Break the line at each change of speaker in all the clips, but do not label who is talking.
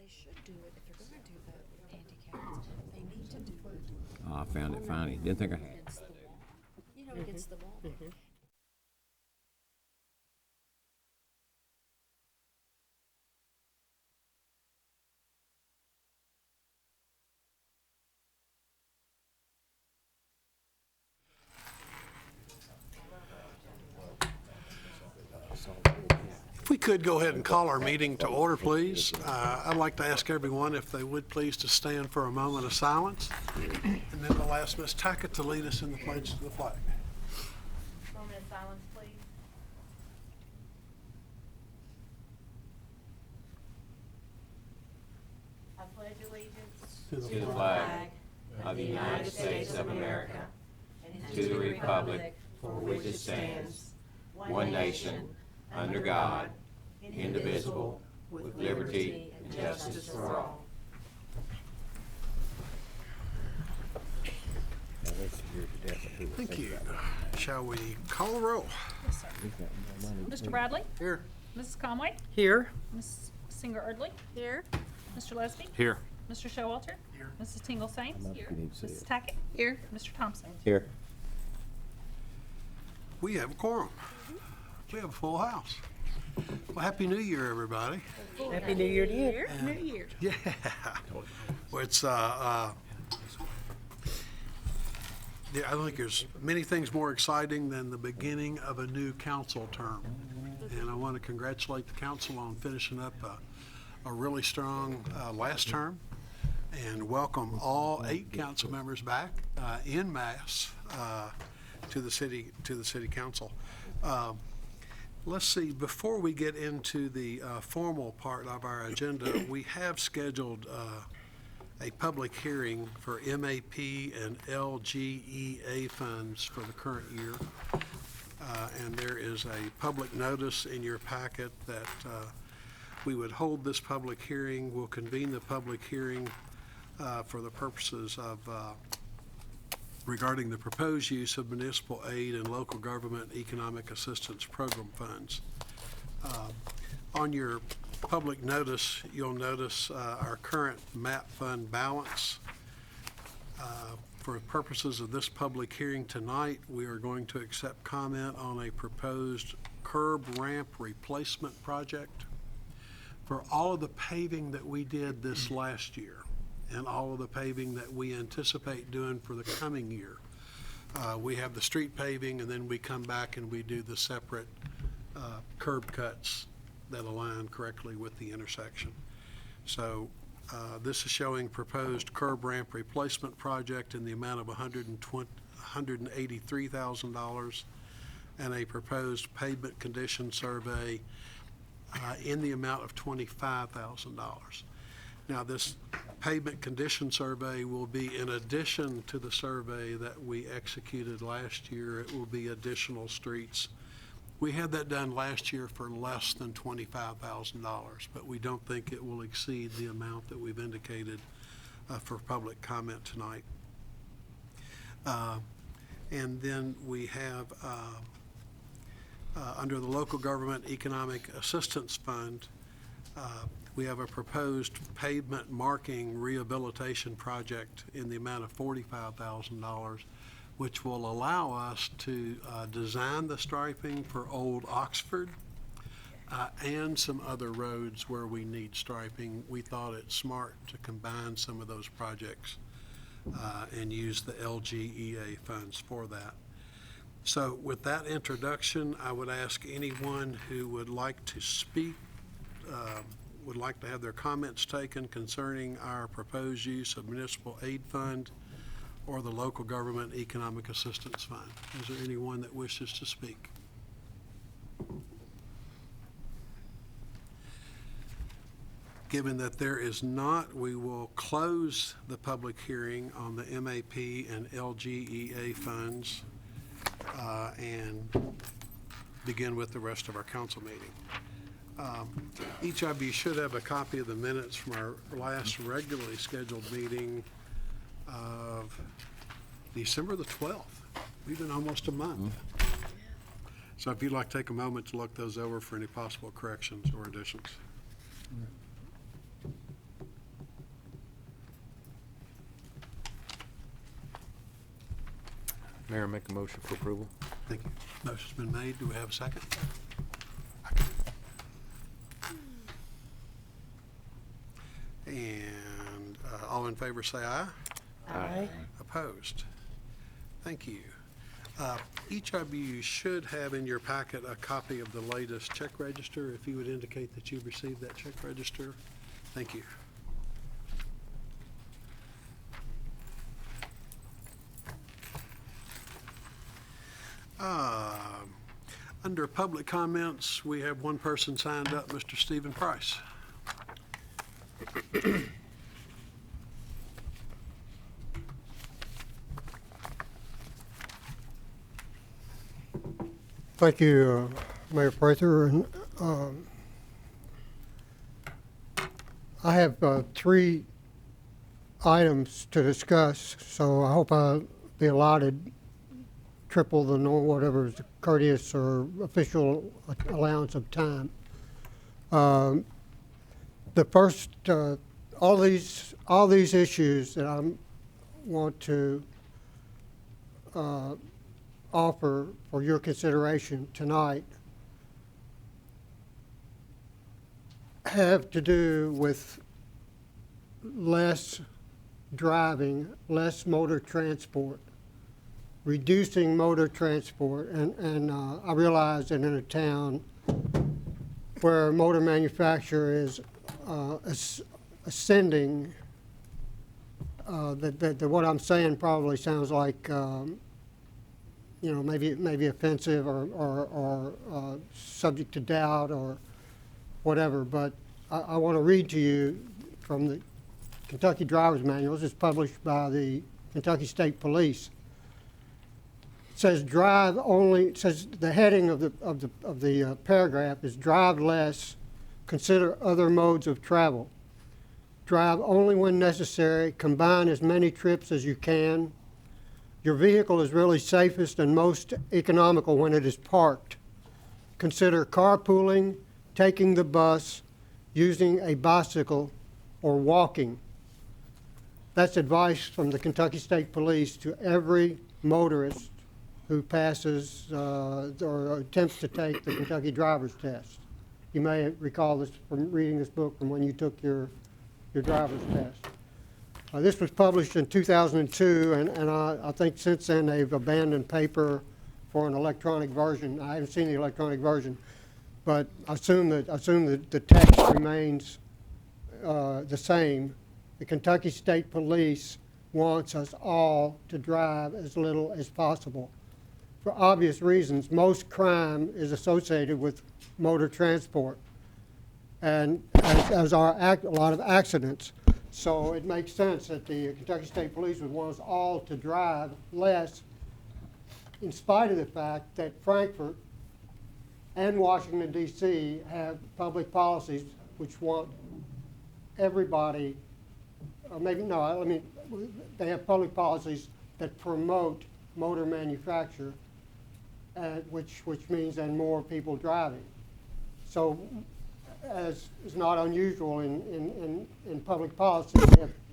should do it, if they're gonna do the handicapped, they need to do it
Oh, I found it funny. Didn't think I had.
against the wall. You know, against the wall.
If we could go ahead and call our meeting to order, please. I'd like to ask everyone if they would please to stand for a moment of silence. And then we'll ask Ms. Tackett to lead us in the pledge to the flag.
Moment of silence, please. I pledge allegiance
To
To the flag of the United States of America, to the republic for which it stands, one nation, under God, indivisible, with liberty and justice for all.
Thank you. Shall we call the roll?
Mr. Bradley?
Here.
Mrs. Conway?
Here.
Ms. Singer-Erdley?
here.
Mr. Lesby?
Here.
Mr. Showalter?
Here.
Mrs. Tingle Saints? Mrs. Tackett?
Here.
Mr. Thompson?
Here.
We have a quorum. We have a full house. Well, Happy New Year, everybody.
Happy New Year to you.
New Year.
Yeah. Well, it's, yeah, I think there's many things more exciting than the beginning of a new council term. And I want to congratulate the council on finishing up a really strong last term, and welcome all 8 council members back en masse to the city council. Let's see, before we get into the formal part of our agenda, we have scheduled a public hearing for MAP and LGEA funds for the current year. And there is a public notice in your packet that we would hold this public hearing. We'll convene the public hearing for the purposes of regarding the proposed use of municipal aid and local government economic assistance program funds. On your public notice, you'll notice our current MAP fund balance. For purposes of this public hearing tonight, we are going to accept comment on a proposed curb ramp replacement project. For all of the paving that we did this last year and all of the paving that we anticipate doing for the coming year, we have the street paving, and then we come back and we do the separate curb cuts that align correctly with the intersection. So this is showing proposed curb ramp replacement project in the amount of $183,000 and a proposed pavement condition survey in the amount of $25,000. Now, this pavement condition survey will be in addition to the survey that we executed last year. It will be additional streets. We had that done last year for less than $25,000, but we don't think it will exceed the amount that we've indicated for public comment tonight. And then we have, under the Local Government Economic Assistance Fund, we have a proposed pavement marking rehabilitation project in the amount of $45,000, which will allow us to design the striping for Old Oxford and some other roads where we need striping. We thought it smart to combine some of those projects and use the LGEA funds for that. So with that introduction, I would ask anyone who would like to speak, would like to have their comments taken concerning our proposed use of municipal aid fund or the Local Government Economic Assistance Fund. Is there anyone that wishes to speak? Given that there is not, we will close the public hearing on the MAP and LGEA funds and begin with the rest of our council meeting. Each of you should have a copy of the minutes from our last regularly scheduled meeting of December the 12th. We've been almost a month. So if you'd like to take a moment to look those over for any possible corrections or additions.
Mayor, make a motion for approval.
Thank you. Motion's been made. Do we have a second? And all in favor say aye.
Aye.
Opposed? Thank you. Each of you should have in your packet a copy of the latest check register. If you would indicate that you've received that check register. Thank you. Under public comments, we have one person signed up, Mr. Stephen Price.
Thank you, Mayor Prather. And I have 3 items to discuss, so I hope I'll be allotted triple the normal, whatever is the courteous or official allowance of time. The first, all these issues that I want to offer for your consideration tonight have to do with less driving, less motor transport, reducing motor transport. And I realize that in a town where motor manufacture is ascending, that what I'm saying probably sounds like maybe offensive or subject to doubt or whatever, but I want to read to you from the Kentucky Driver's Manual. This is published by the Kentucky State Police. It says drive only. It says the heading of the paragraph is drive less, consider other modes of travel. Drive only when necessary, combine as many trips as you can. Your vehicle is really safest and most economical when it is parked. Consider carpooling, taking the bus, using a bicycle, or walking. That's advice from the Kentucky State Police to every motorist who passes or attempts to take the Kentucky driver's test. You may recall this from reading this book from when you took your driver's test. This was published in 2002, and I think since then they've abandoned paper for an electronic version. I haven't seen the electronic version, but I assume that the text remains the same. The Kentucky State Police wants us all to drive as little as possible. For obvious reasons, most crime is associated with motor transport, and as are a lot of accidents. So it makes sense that the Kentucky State Police would want us all to drive less, in spite of the fact that Frankfort and Washington, D.C. have public policies which want everybody, or maybe, no, I mean, they have public policies that promote motor manufacture, which means then more people driving. So, as is not unusual in public policy,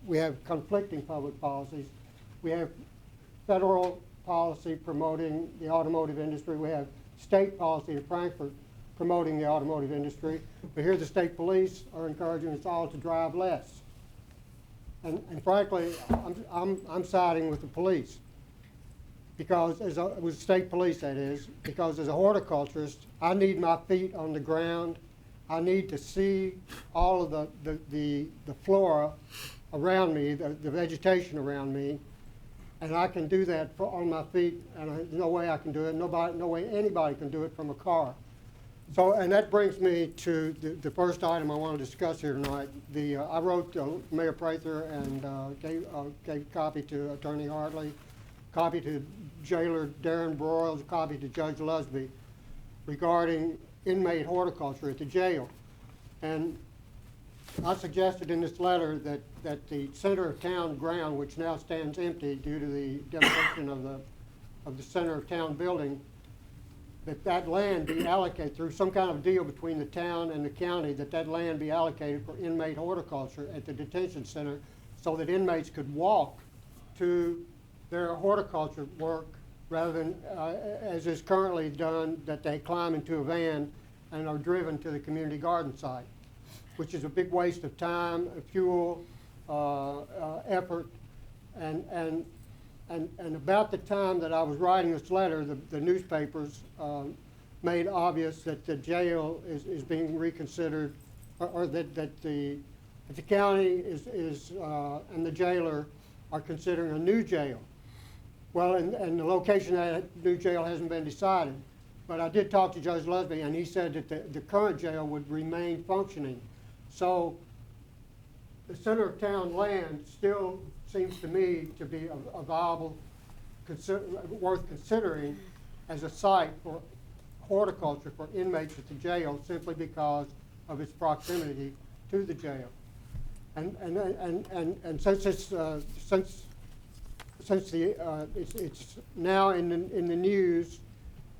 we have conflicting public policies. We have federal policy promoting the automotive industry. We have state policy in Frankfort promoting the automotive industry. But here the state police are encouraging us all to drive less. And frankly, I'm siding with the police, because with state police, that is, because as a horticulturist, I need my feet on the ground. I need to see all of the flora around me, the vegetation around me, and I can do that on my feet, and there's no way I can do it. No way anybody can do it from a car. So, and that brings me to the first item I want to discuss here tonight. I wrote Mayor Prather and gave a copy to Attorney Hartley, copy to Jailer Darren Broyles, copy to Judge Lusby regarding inmate horticulture at the jail. And I suggested in this letter that the center of town ground, which now stands empty due to the demolition of the center of town building, that land be allocated through some kind of deal between the town and the county, that land be allocated for inmate horticulture at the detention center, so that inmates could walk to their horticulture work rather than, as is currently done, that they climb into a van and are driven to the community garden site, which is a big waste of time, fuel, effort, and about the time that I was writing this letter, the newspapers made obvious that the jail is being reconsidered, or that the county and the jailer are considering a new jail. Well, and the location of that new jail hasn't been decided. But I did talk to Judge Lusby, and he said that the current jail would remain functioning. So the center of town land still seems to me to be a viable, worth considering as a site for horticulture for inmates at the jail, simply because of its proximity to the jail. And since it's now in the news,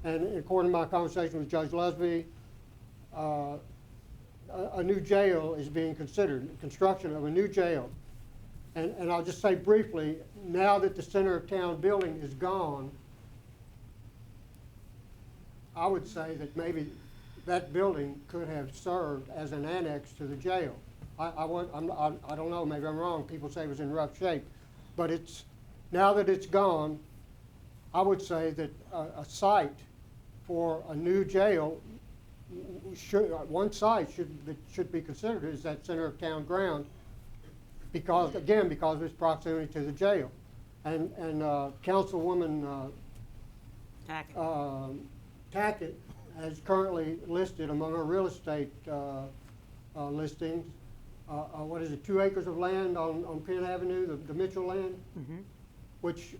and according to my conversation with Judge Lusby, a new jail is being considered, construction of a new jail. And I'll just say briefly, now that the center of town building is gone, I would say that maybe that building could have served as an annex to the jail. I don't know, maybe I'm wrong, people say it was in rough shape, but now that it's gone, I would say that a site for a new jail one site should be considered is that center of town ground, because of its proximity to the jail. And Councilwoman Tackett has currently listed among her real estate listings, 2 acres of land on Penn Avenue, the Mitchell land, which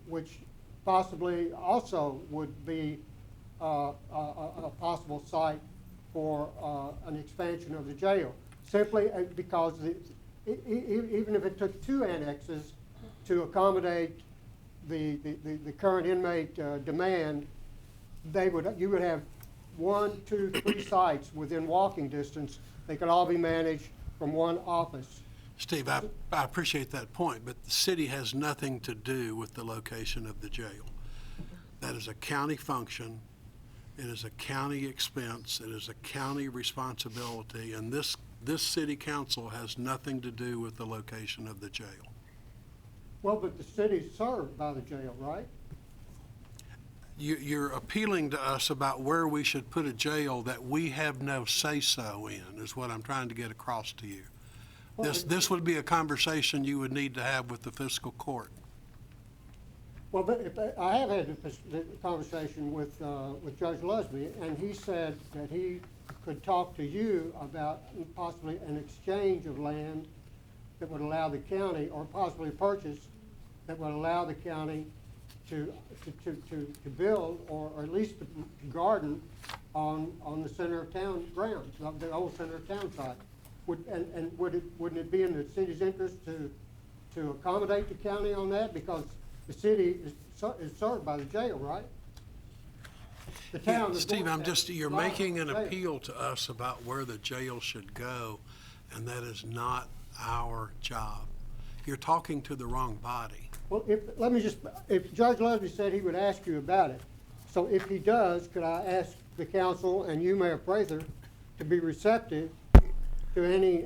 possibly also would be a possible site for an expansion of the jail, simply because even if it took 2 annexes to accommodate the current inmate demand, you would have 1, 2, 3 sites within walking distance. They could all be managed from one office.
Steve, I appreciate that point, but the city has nothing to do with the location of the jail. That is a county function. It is a county expense. It is a county responsibility, and this city council has nothing to do with the location of the jail.
Well, but the city's served by the jail, right?
You're appealing to us about where we should put a jail that we have no say-so in, is what I'm trying to get across to you.
Well,
This would be a conversation you would need to have with the fiscal court.
Well, but I have had the conversation with Judge Lusby, and he said that he could talk to you about possibly an exchange of land that would allow the county, or possibly a purchase that would allow the county to build, or at least to garden on the center of town grounds, the old center of town site. Wouldn't it be in the city's interest to accommodate the county on that? Because the city is served by the jail, right? The town is
Steve, you're making an
jail.
appeal to us about where the jail should go, and that is not our job. You're talking to the wrong body.
Well, if Judge Lusby said he would ask you about it, so if he does, could I ask the council and you, Mayor Prather, to be receptive to any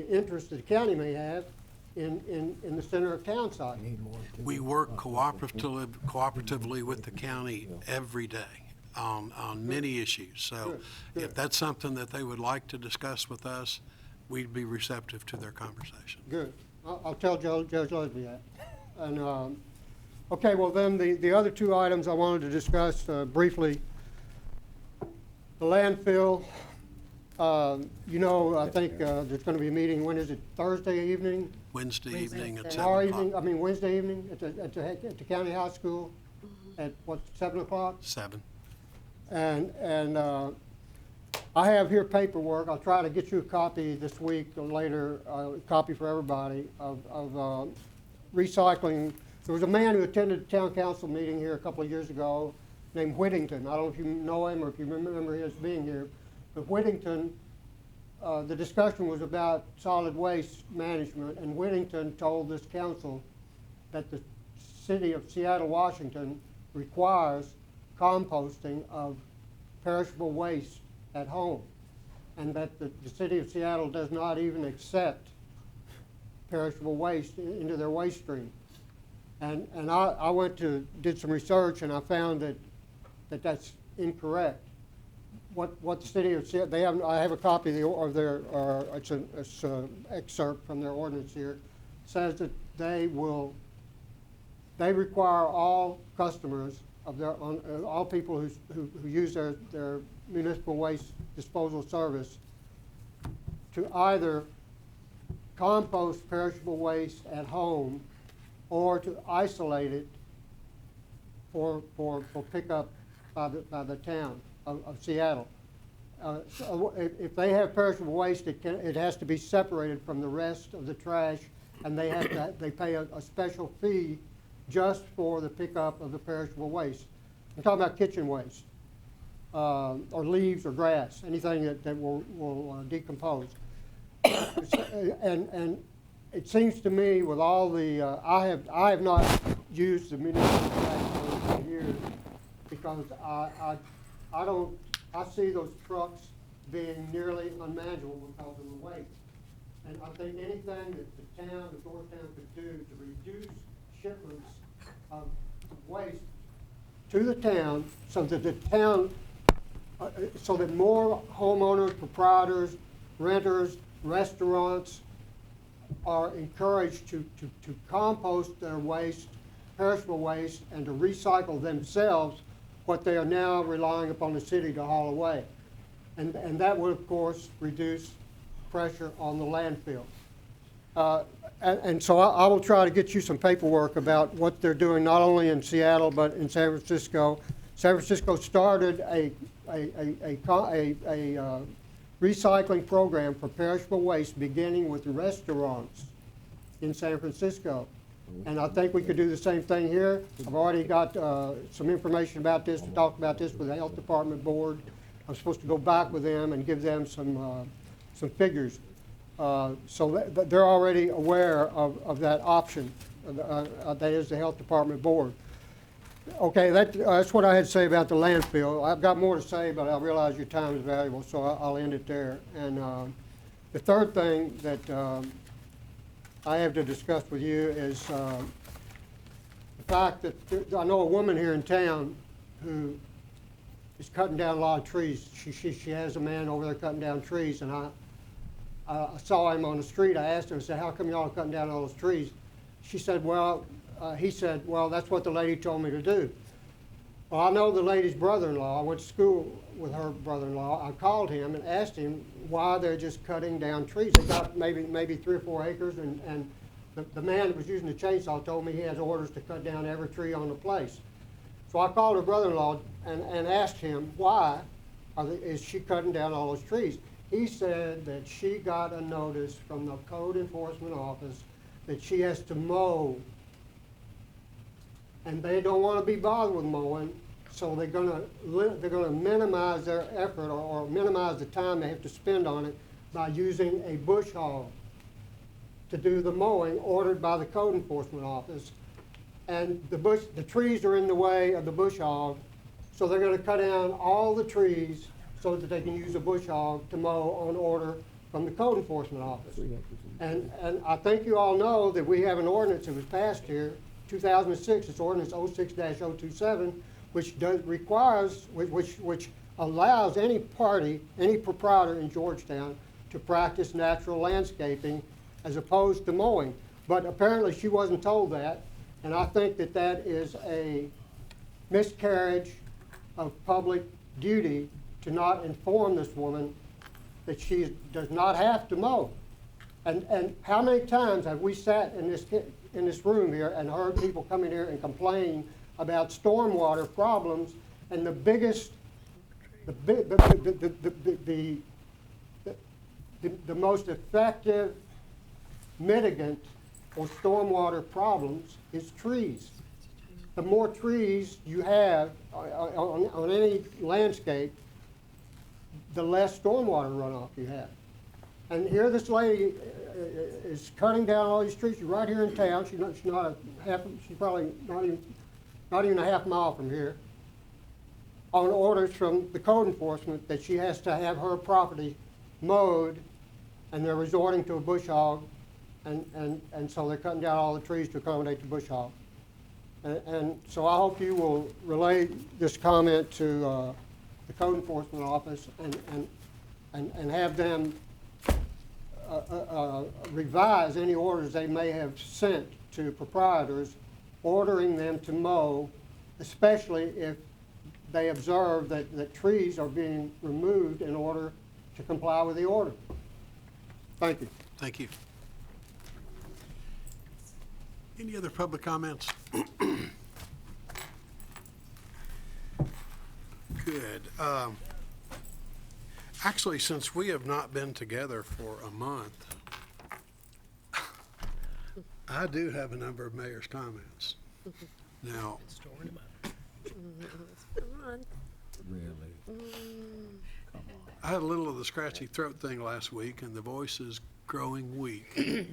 interest that the county may have in the center of town site?
We work cooperatively with the county every day on many issues. So
Good.
if that's something that they would like to discuss with us, we'd be receptive to their conversation.
Good. I'll tell Judge Lusby that. And, okay, well then, the other 2 items I wanted to discuss briefly. The landfill, I think there's going to be a meeting, when is it, Thursday evening?
Wednesday evening at
Tomorrow
7 o'clock.
Wednesday evening at the county high school at 7 o'clock?
7.
And I have here paperwork. I'll try to get you a copy this week or later, a copy for everybody of recycling. There was a man who attended a town council meeting here a couple of years ago named Whittington. I don't know if you know him or if you remember his being here. But Whittington, the discussion was about solid waste management, and Whittington told this council that the city of Seattle, Washington requires composting of perishable waste at home, and that the city of Seattle does not even accept perishable waste into their waste stream. And I did some research, and I found that's incorrect. What the city of Seattle, I have a copy of their, it's an excerpt from their ordinance here, says that they require all customers of all people who use their municipal waste disposal service to either compost perishable waste at home or to isolate it for pickup by the town of Seattle. So if they have perishable waste, it has to be separated from the rest of the trash, and they pay a special fee just for the pickup of the perishable waste. I'm talking about kitchen waste, or leaves or grass, anything that will decompose. And it seems to me with all the, I have not used the municipal tax for years because I see those trucks being nearly unmanageable because of the weight. And I think anything that the town, the Georgetown could do to reduce shipments of waste to the town so that the town, so that more homeowners, proprietors, renters, restaurants are encouraged to compost their waste, perishable waste, and to recycle themselves what they are now relying upon the city to haul away. And that would, of course, reduce pressure on the landfill. And so I will try to get you some paperwork about what they're doing, not only in Seattle, but in San Francisco. San Francisco started a recycling program for perishable waste, beginning with restaurants in San Francisco. And I think we could do the same thing here. I've already got some information about this, to talk about this with the Health Department board. I'm supposed to go back with them and give them some figures. So that they're already aware of that option. That is the Health Department board. Okay, that's what I had to say about the landfill. I've got more to say, but I realize your time is valuable, so I'll end it there. And the third thing that I have to discuss with you is the fact that I know a woman here in town who is cutting down a lot of trees. She has a man over there cutting down trees, and I saw him on the street. I asked her, I said, how come y'all are cutting down all those trees? She said, well, he said, well, that's what the lady told me to do. Well, I know the lady's brother-in-law. I went to school with her brother-in-law. I called him and asked him why they're just cutting down trees. They got maybe 3 or 4 acres, and the man that was using the chainsaw told me he has orders to cut down every tree on the place. So I called her brother-in-law and asked him why is she cutting down all those trees. He said that she got a notice from the code enforcement office that she has to mow, and they don't want to be bothered with mowing, so they're going to minimize their effort or minimize the time they have to spend on it by using a bush hog to do the mowing ordered by the code enforcement office. And the trees are in the way of the bush hog, so they're going to cut down all the trees so that they can use a bush hog to mow on order from the code enforcement office. And I think you all know that we have an ordinance that was passed here, 2006, it's ordinance 06-027, which allows any party, any proprietor in Georgetown to practice natural landscaping as opposed to mowing. But apparently she wasn't told that, and I think that that is a miscarriage of public duty to not inform this woman that she does not have to mow. And how many times have we sat in this room here and heard people come in here and complain about stormwater problems, and the most effective mitigant for stormwater problems is trees. The more trees you have on any landscape, the less stormwater runoff you have. And here this lady is cutting down all these trees. She's right here in town. She's probably not not even a half mile from here, on orders from the code enforcement that she has to have her property mowed, and they're resorting to a bush hog, and so they're cutting down all the trees to accommodate the bush hog. And so I hope you will relay this comment to the code enforcement office and have them revise any orders they may have sent to proprietors, ordering them to mow, especially if they observe that trees are being removed in order to comply with the order. Thank you.
Thank you. Any other public comments? Good. Actually, since we have not been together for a month, I do have a number of mayor's comments. Now, I had a little of the scratchy throat thing last week, and the voice is growing weak.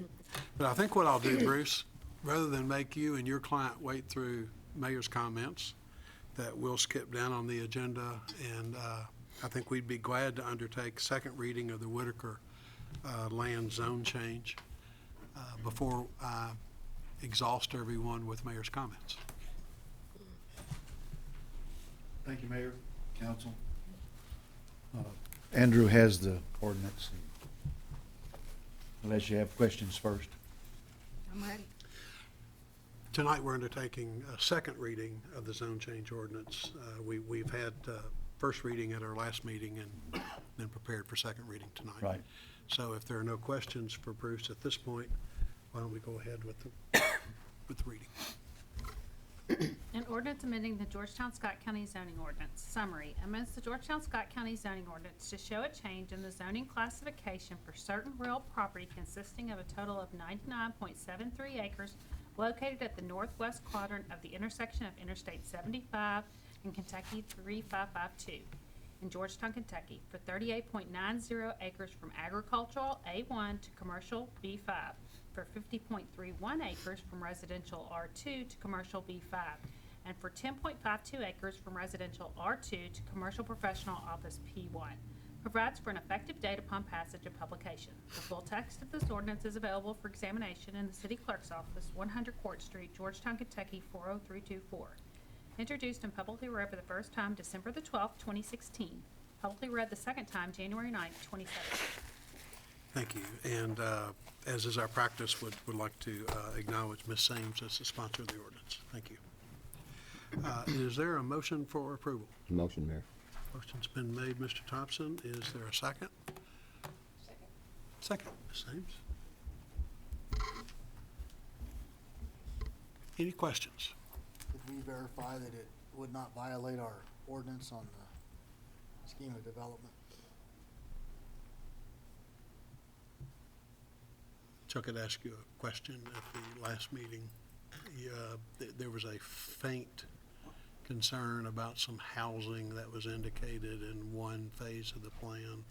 But I think what I'll do, Bruce, rather than make you and your client wait through mayor's comments, that we'll skip down on the agenda, and I think we'd be glad to undertake second reading of the Whitaker land zone change before I exhaust everyone with mayor's comments.
Thank you, Mayor, Council. Andrew has the ordinance, unless you have questions first.
I'm ready.
Tonight, we're undertaking a second reading of the zone change ordinance. We've had first reading at our last meeting and been prepared for second reading tonight.
Right.
So if there are no questions for Bruce at this point, why don't we go ahead with the reading?
An ordinance amending the Georgetown Scott County zoning ordinance. Summary, amends the Georgetown Scott County zoning ordinance to show a change in the zoning classification for certain real property consisting of a total of 99.73 acres located at the northwest quadrant of the intersection of Interstate 75 and Kentucky 3552 in Georgetown, Kentucky, for 38.90 acres from agricultural A1 to commercial B5, for 50.31 acres from residential R2 to commercial B5, and for 10.52 acres from residential R2 to commercial professional office P1. Provides for an effective date upon passage and publication. The full text of this ordinance is available for examination in the City Clerk's office, 100 Court Street, Georgetown, Kentucky, 40324. Introduced and publicly read for the first time December the 12th, 2016. Publicly read the second time January 9th, 2017.
Thank you. And as is our practice, would like to acknowledge Ms. Sames as the sponsor of the ordinance. Thank you. Is there a motion for approval?
Motion, Mayor.
Motion's been made, Mr. Thompson. Is there a second? Second, Ms. Sames. Any questions?
Did we verify that it would not violate our ordinance on the scheme of development?
Chuck had asked you a question at the last meeting. There was a faint concern about some housing that was indicated in one phase of the plan.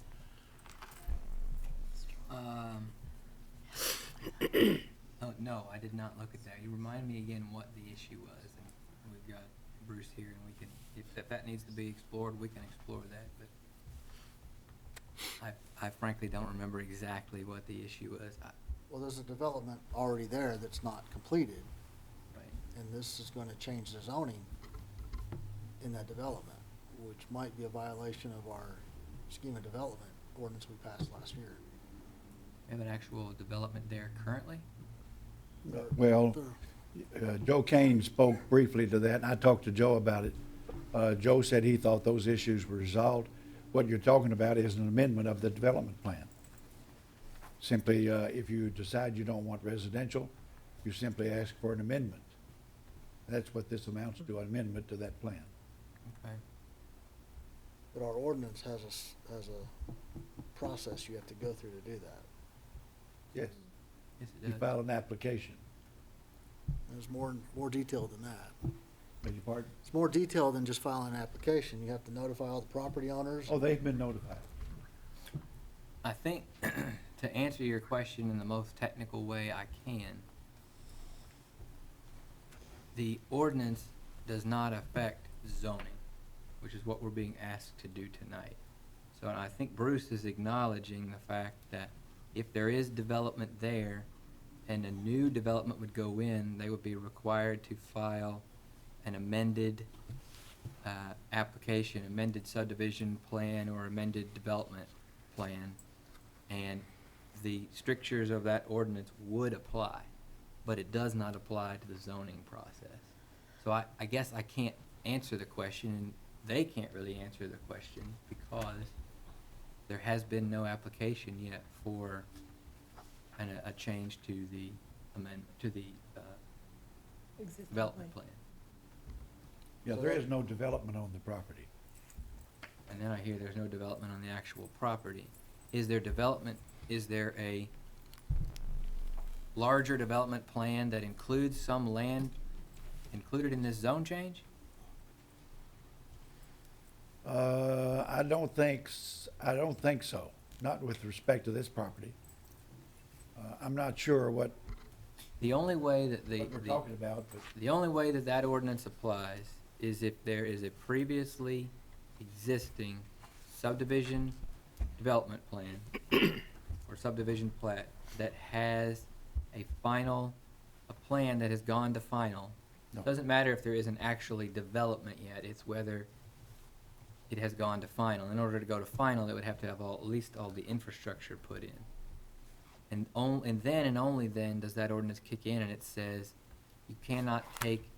Oh, no, I did not look at that. You remind me again what the issue was, and we've got Bruce here, and we can, if that needs to be explored, we can explore that, but I frankly don't remember exactly what the issue was.
Well, there's a development already there that's not completed,
Right.
and this is gonna change the zoning in that development, which might be a violation of our scheme of development ordinance we passed last year.
We have an actual development there currently?
Well, Joe Kane spoke briefly to that, and I talked to Joe about it. Joe said he thought those issues were resolved. What you're talking about is an amendment of the development plan. Simply, if you decide you don't want residential, you simply ask for an amendment. That's what this amounts to, an amendment to that plan.
Okay.
But our ordinance has a process you have to go through to do that.
Yes.
Yes, it
You
does.
file an application.
There's more detailed than that.
Beg your pardon?
It's more detailed than just filing an application. You have to notify all the property owners.
Oh, they've been notified.
I think, to answer your question in the most technical way I can, the ordinance does not affect zoning, which is what we're being asked to do tonight. So I think Bruce is acknowledging the fact that if there is development there and a new development would go in, they would be required to file an amended application, amended subdivision plan or amended development plan, and the strictures of that ordinance would apply, but it does not apply to the zoning process. So I guess I can't answer the question, and they can't really answer the question, because there has been no application yet for a change to the development plan.
Yeah, there is no development on the property.
And then I hear there's no development on the actual property. Is there development, is there a larger development plan that includes some land included in this zone change?
I don't think so, not with respect to this property. I'm not sure what
The only way that
we're talking about, but
the only way that that ordinance applies is if there is a previously existing subdivision development plan or subdivision plat that has a plan that has gone to final.
No.
Doesn't matter if there isn't actually development yet, it's whether it has gone to final. In order to go to final, it would have to have at least all the infrastructure put in. And then and only then does that ordinance kick in, and it says you cannot take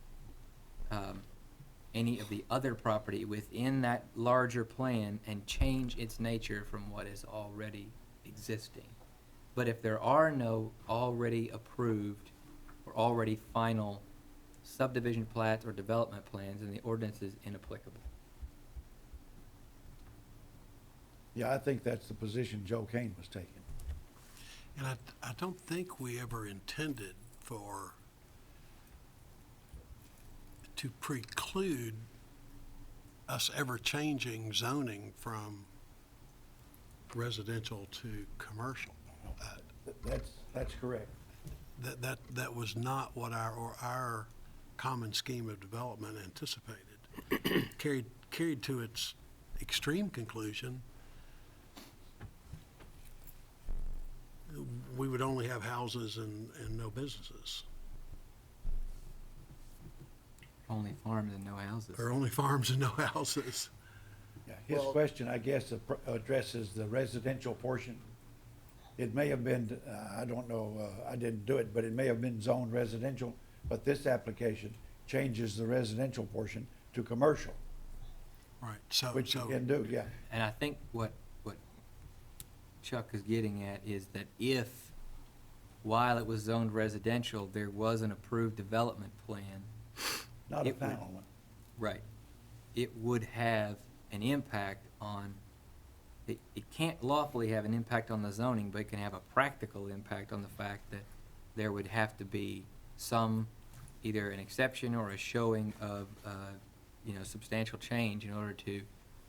any of the other property within that larger plan and change its nature from what is already existing. But if there are no already approved or already final subdivision plats or development plans, then the ordinance is inapplicable.
yeah, I think that's the position Joe Kane was taking.
And I don't think we ever intended to preclude us ever changing zoning from residential to commercial.
That's correct.
That was not what our common scheme of development anticipated. Carried to its extreme conclusion, we would only have houses and no businesses,
Only farms and no houses.
or only farms and no houses.
Yeah, his
Well-
question, I guess, addresses the residential portion. It may have been, I don't know, I didn't do it, but it may have been zoned residential, but this application changes the residential portion to commercial,
Right, so.
which you
so-
can do, yeah.
And I think what Chuck is getting at is that if, while it was zoned residential, there was an approved development plan,
Not a
It would-
final one.
right, it would have an impact on, it can't lawfully have an impact on the zoning, but it can have a practical impact on the fact that there would have to be some, either an exception or a showing of, substantial change in order to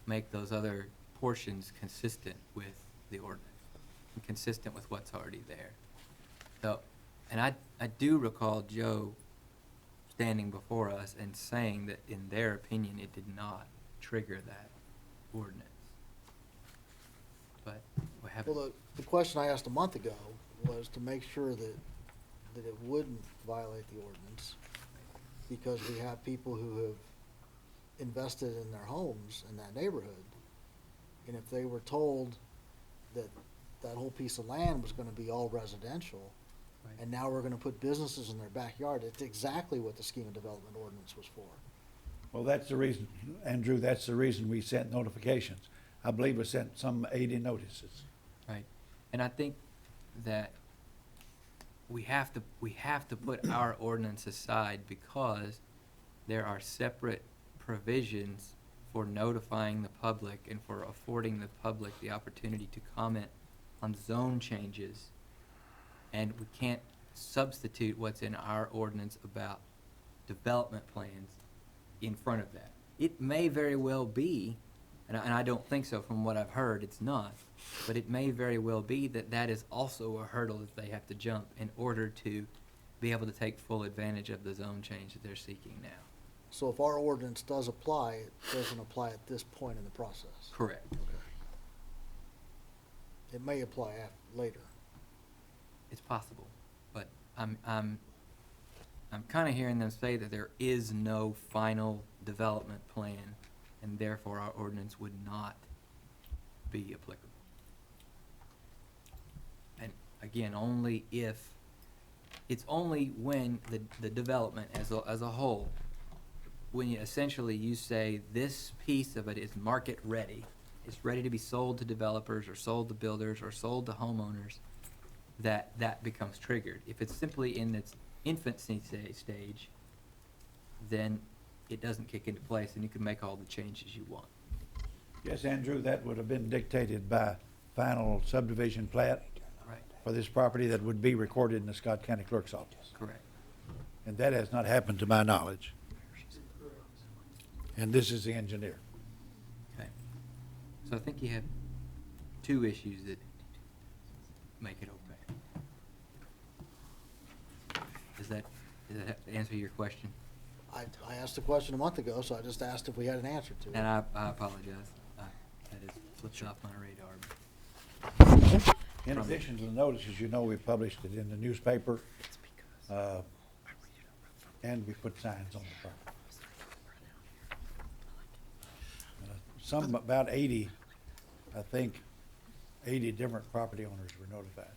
make those other portions consistent with the ordinance, and consistent with what's already there. So, and I do recall Joe standing before us and saying that in their opinion, it did not trigger that ordinance. But we haven't.
Well, the question I asked a month ago was to make sure that it wouldn't violate the ordinance, because we have people who have invested in their homes in that neighborhood. And if they were told that that whole piece of land was gonna be all residential,
Right.
and now we're gonna put businesses in their backyard, it's exactly what the scheme of development ordinance was for.
Well, that's the reason, Andrew, that's the reason we sent notifications. I believe we sent some 80 notices.
Right, and I think that we have to put our ordinance aside because there are separate provisions for notifying the public and for affording the public the opportunity to comment on zone changes. And we can't substitute what's in our ordinance about development plans in front of that. It may very well be, and I don't think so from what I've heard, it's not, but it may very well be that that is also a hurdle that they have to jump in order to be able to take full advantage of the zone change that they're seeking now.
So if our ordinance does apply, it doesn't apply at this point in the process.
Correct.
It may apply later.
It's possible, but I'm kind of hearing them say that there is no final development plan, and therefore our ordinance would not be applicable. And again, only if, it's only when the development as a whole, when you essentially you say this piece of it is market ready, it's ready to be sold to developers or sold to builders or sold to homeowners, that becomes triggered. If it's simply in its infancy stage, then it doesn't kick into place and you can make all the changes you want.
Yes, Andrew, that would have been dictated by final subdivision plat
Right.
for this property that would be recorded in the Scott County Clerk's office.
Correct.
And that has not happened to my knowledge. And this is the engineer.
Okay. So I think you have two issues that make it okay. Does that answer your question?
I asked the question a month ago, so I just asked if we had an answer to it.
And I apologize. That is slipped off my radar.
In addition to the notices, you know, we published it in the newspaper, and we put signs on the property. About 80, I think, 80 different property owners were notified.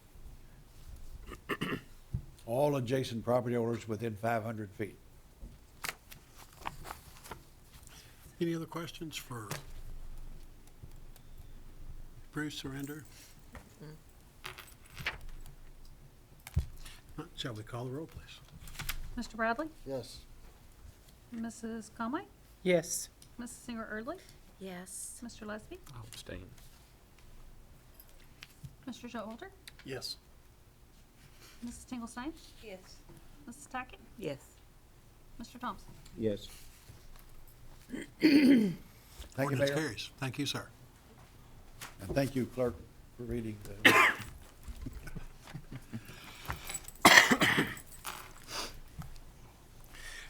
All adjacent property owners within 500 feet.
Any other questions for Bruce or Andrew? Shall we call the roll, please?
Mr. Bradley?
Yes.
Mrs. Conway?
Yes.
Mrs. Singer Erdley?
Yes.
Mr. Lesby?
I'll abstain.
Mr. Showalter?
Yes.
Mrs. Tinglestein?
Yes.
Mrs. Tackett?
Yes.
Mr. Thompson?
Yes.
Thank you,
Ordinance
Mayor.
carries. Thank you, sir.
And thank you, clerk, for reading the.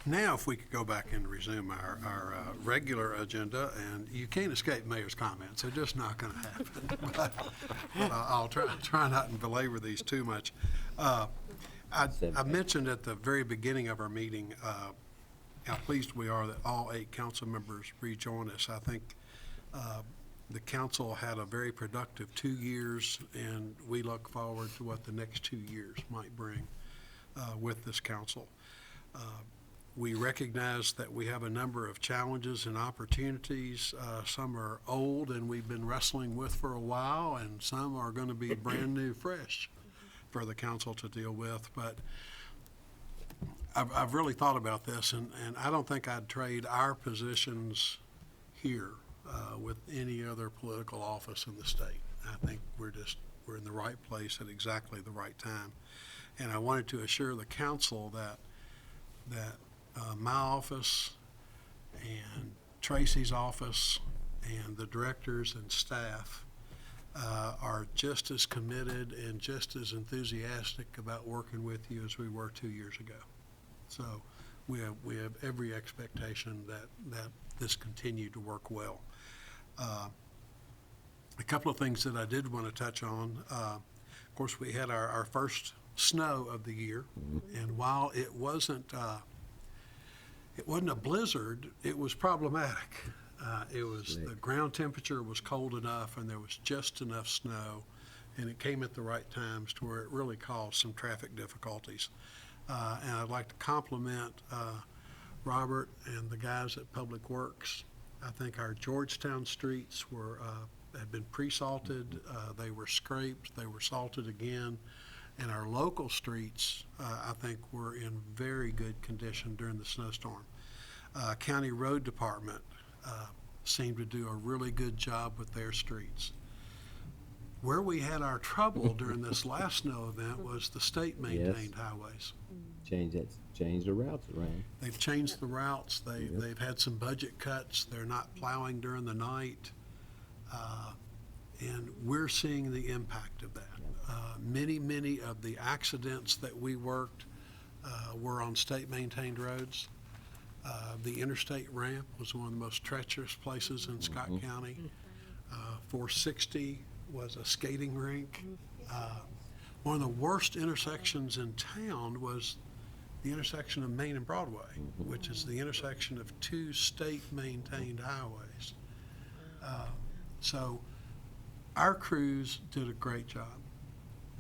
Now, if we could go back and resume our regular agenda, and you can't escape mayor's comments, they're just not going to happen. But I'll try not to belabor these too much. I mentioned at the very beginning of our meeting how pleased we are that all 8 council members rejoined us. I think the council had a very productive 2 years, and we look forward to what the next 2 years might bring with this council. We recognize that we have a number of challenges and opportunities. Some are old and we've been wrestling with for a while, and some are going to be brand new, fresh for the council to deal with. But I've really thought about this, and I don't think I'd trade our positions here with any other political office in the state. I think we're in the right place at exactly the right time. And I wanted to assure the council that my office and Tracy's office and the directors and staff are just as committed and just as enthusiastic about working with you as we were 2 years ago. So we have every expectation that this continue to work well. A couple of things that I did want to touch on. Of course, we had our first snow of the year, and while it wasn't a blizzard, it was problematic. The ground temperature was cold enough and there was just enough snow, and it came at the right times to where it really caused some traffic difficulties. And I'd like to compliment Robert and the guys at Public Works. I think our Georgetown streets had been pre-salted, they were scraped, they were salted again. And our local streets, I think, were in very good condition during the snowstorm. County Road Department seemed to do a really good job with their streets. Where we had our trouble during this last snow event was the state-maintained highways.
Change the routes around.
They've changed the routes. They've had some budget cuts. They're not plowing during the night. And we're seeing the impact of that. Many of the accidents that we worked were on state-maintained roads. The interstate ramp was one of the most treacherous places in Scott County. 460 was a skating rink. One of the worst intersections in town was the intersection of Main and Broadway, which is the intersection of two state-maintained highways. So our crews did a great job.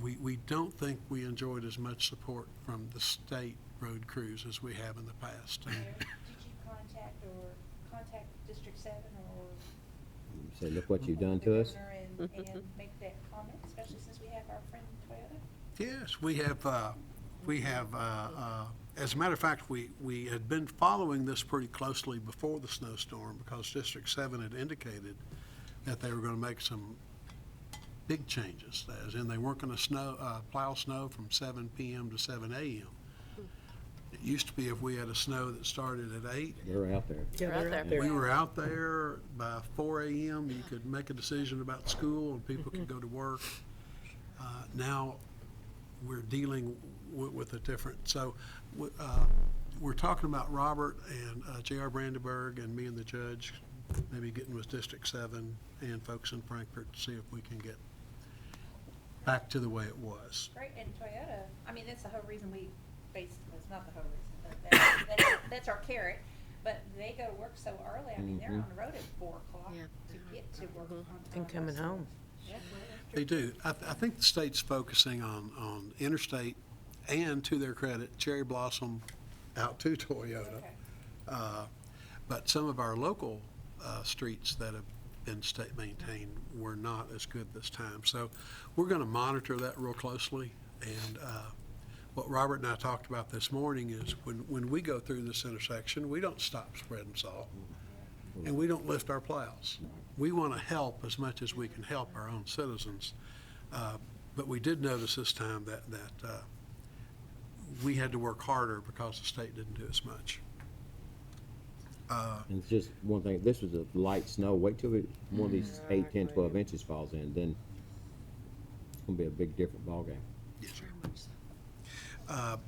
We don't think we enjoyed as much support from the state road crews as we have in the past.
Did you contact District 7 or?
Say, look what you've done
the
to us.
governor and make that comment, especially since we have our friend Toyota?
Yes, we have, as a matter of fact, we had been following this pretty closely before the snowstorm because District 7 had indicated that they were going to make some big changes, as in they weren't going to plow snow from 7 p.m. to 7 a.m. It used to be if we had a snow that started at 8,
They're out there.
Yeah, they're out there.
we were out there by 4 a.m. You could make a decision about school and people could go to work. Now we're dealing with a different, so we're talking about Robert and J.R. Brandenburg and me and the judge, maybe getting with District 7 and folks in Frankfurt to see if we can get back to the way it was.
Great, and Toyota, I mean, that's the whole reason we based, well, it's not the whole reason, but that's our carrot. But they go to work so early, I mean, they're on the road at 4 o'clock
Yeah.
to get to work on time.
And coming home.
Yeah.
They do. I think the state's focusing on interstate and, to their credit, Cherry Blossom out to Toyota.
Okay.
But some of our local streets that have been state maintained were not as good this time. So we're going to monitor that real closely. And what Robert and I talked about this morning is when we go through this intersection, we don't stop spreading salt and we don't lift our plows. We want to help as much as we can help our own citizens. But we did notice this time that we had to work harder because the state didn't do as much.
And it's just one thing, this was a light snow, wait till one of these 8, 10, 12 inches falls in, then it's gonna be a big different ballgame.
Yes, sir.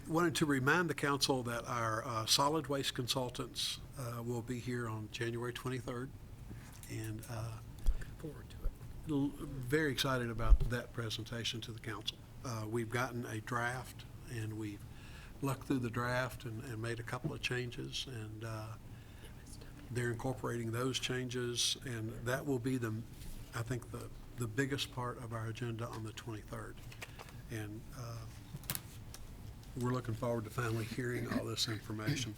Wanted to remind the council that our solid waste consultants will be here on January 23rd. And
Forward to it.
very excited about that presentation to the council. We've gotten a draft and we've looked through the draft and made a couple of changes, and they're incorporating those changes, and that will be I think the biggest part of our agenda on the 23rd. And we're looking forward to finally hearing all this information.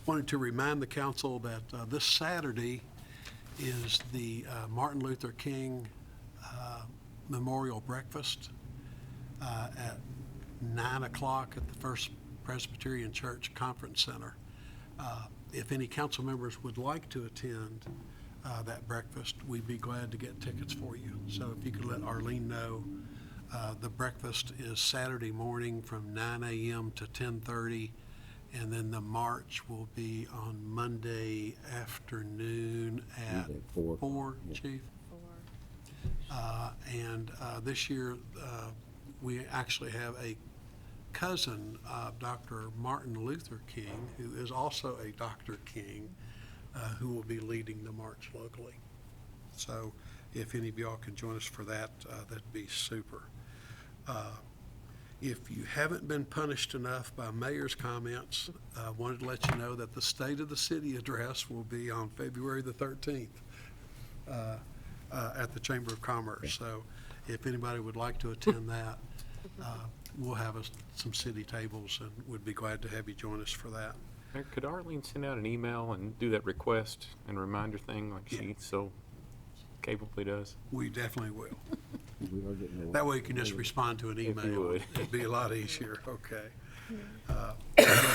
Wanted to remind the council that this Saturday is the Martin Luther King Memorial Breakfast at 9 o'clock at the First Presbyterian Church Conference Center. If any council members would like to attend that breakfast, we'd be glad to get tickets for you. So if you could let Arlene know, the breakfast is Saturday morning from 9 a.m. to 10:30, and then the march will be on Monday afternoon at
Usually 4.
4,
Yeah.
Chief. And this year, we actually have a cousin of Dr. Martin Luther King, who is also a Dr. King, who will be leading the march locally. So if any of y'all can join us for that, that'd be super. If you haven't been punished enough by mayor's comments, I wanted to let you know that the State of the City address will be on February the 13th at the Chamber of Commerce. So if anybody would like to attend that, we'll have some city tables and would be glad to have you join us for that.
Mayor, could Arlene send out an email and do that request and reminder thing like she so capably does?
We definitely will.
We are getting old.
That way you can just respond to an
If you
email.
would.
It'd be a lot easier, okay. We'll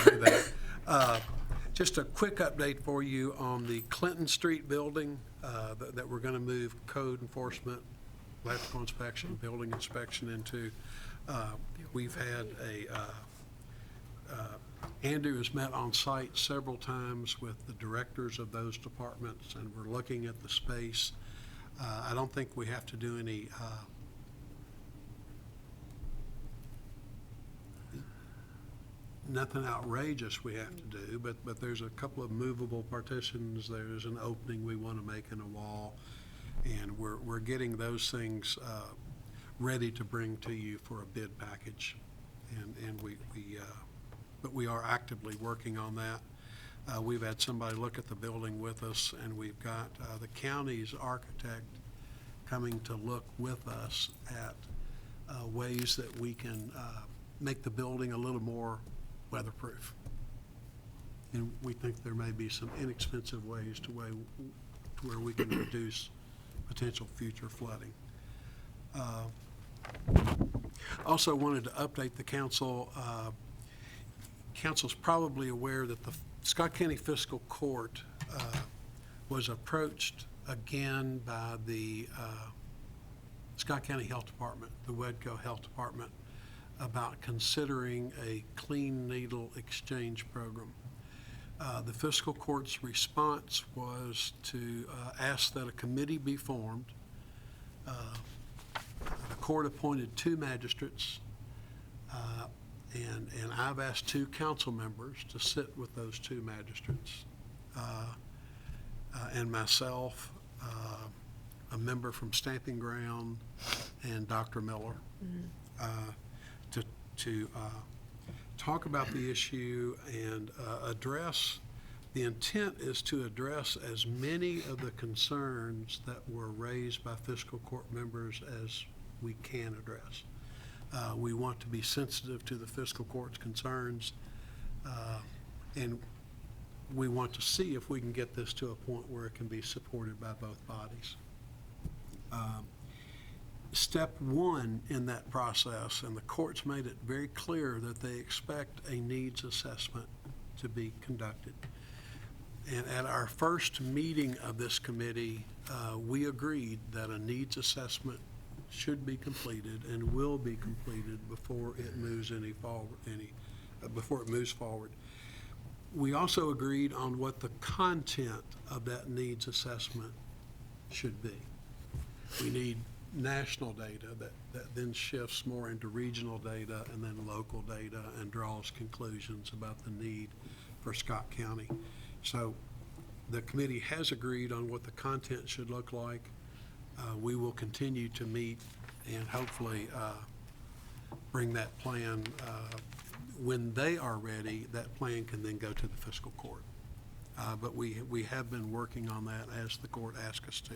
do that. Just a quick update for you on the Clinton Street building that we're going to move code enforcement, electrical inspection, building inspection into. We've had Andrew has met on site several times with the directors of those departments, and we're looking at the space. I don't think we have to do any nothing outrageous we have to do, but there's a couple of movable partitions, there's an opening we want to make in a wall, and we're getting those things ready to bring to you for a bid package. And but we are actively working on that. We've had somebody look at the building with us, and we've got the county's architect coming to look with us at ways that we can make the building a little more weatherproof. And we think there may be some inexpensive ways to where we can reduce potential future flooding. Also wanted to update the council. Council's probably aware that the Scott County Fiscal Court was approached again by the Scott County Health Department, the Whitaker Health Department, about considering a clean needle exchange program. The fiscal court's response was to ask that a committee be formed. The court appointed 2 magistrates, and I've asked 2 council members to sit with those 2 magistrates, and myself, a member from Stamping Ground, and Dr. Miller, to talk about the issue and address. The intent is to address as many of the concerns that were raised by fiscal court members as we can address. We want to be sensitive to the fiscal court's concerns, and we want to see if we can get this to a point where it can be supported by both bodies. Step 1 in that process, and the courts made it very clear that they expect a needs assessment to be conducted. And at our first meeting of this committee, we agreed that a needs assessment should be completed and will be completed before it moves forward. We also agreed on what the content of that needs assessment should be. We need national data that then shifts more into regional data and then local data and draws conclusions about the need for Scott County. So the committee has agreed on what the content should look like. We will continue to meet and hopefully bring that plan. When they are ready, that plan can then go to the fiscal court. But we have been working on that as the court asked us to.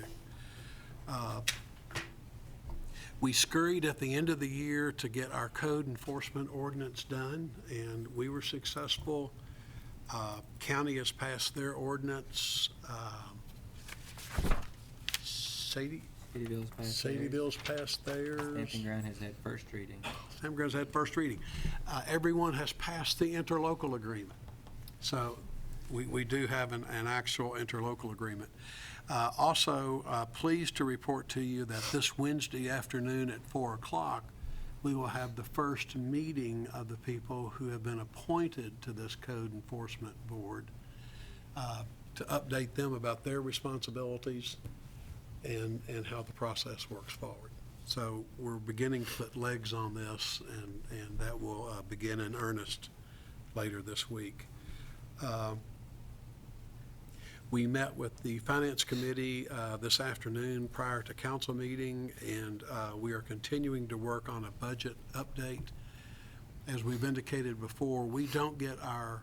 We scurried at the end of the year to get our code enforcement ordinance done, and we were successful. County has passed their ordinance. Sadie's passed theirs.
Stamping Ground has had first reading.
Stamping Ground's had first reading. Everyone has passed the interlocal agreement. So we do have an actual interlocal agreement. Also, pleased to report to you that this Wednesday afternoon at 4 o'clock, we will have the first meeting of the people who have been appointed to this code enforcement board to update them about their responsibilities and how the process works forward. So we're beginning to put legs on this, and that will begin in earnest later this week. We met with the Finance Committee this afternoon prior to council meeting, and we are continuing to work on a budget update. As we've indicated before, we don't get a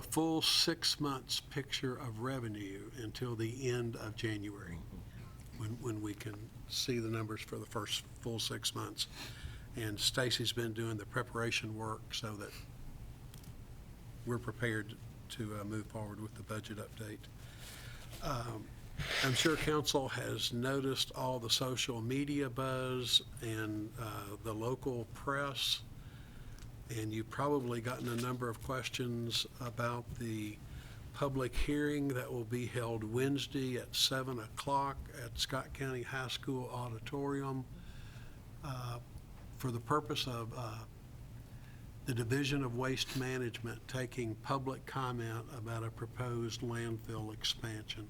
full 6 months picture of revenue until the end of January, when we can see the numbers for the first full 6 months. And Stacy's been doing the preparation work so that we're prepared to move forward with the budget update. I'm sure council has noticed all the social media buzz and the local press, and you've probably gotten a number of questions about the public hearing that will be held Wednesday at 7 o'clock at Scott County High School Auditorium for the purpose of the Division of Waste Management taking public comment about a proposed landfill expansion.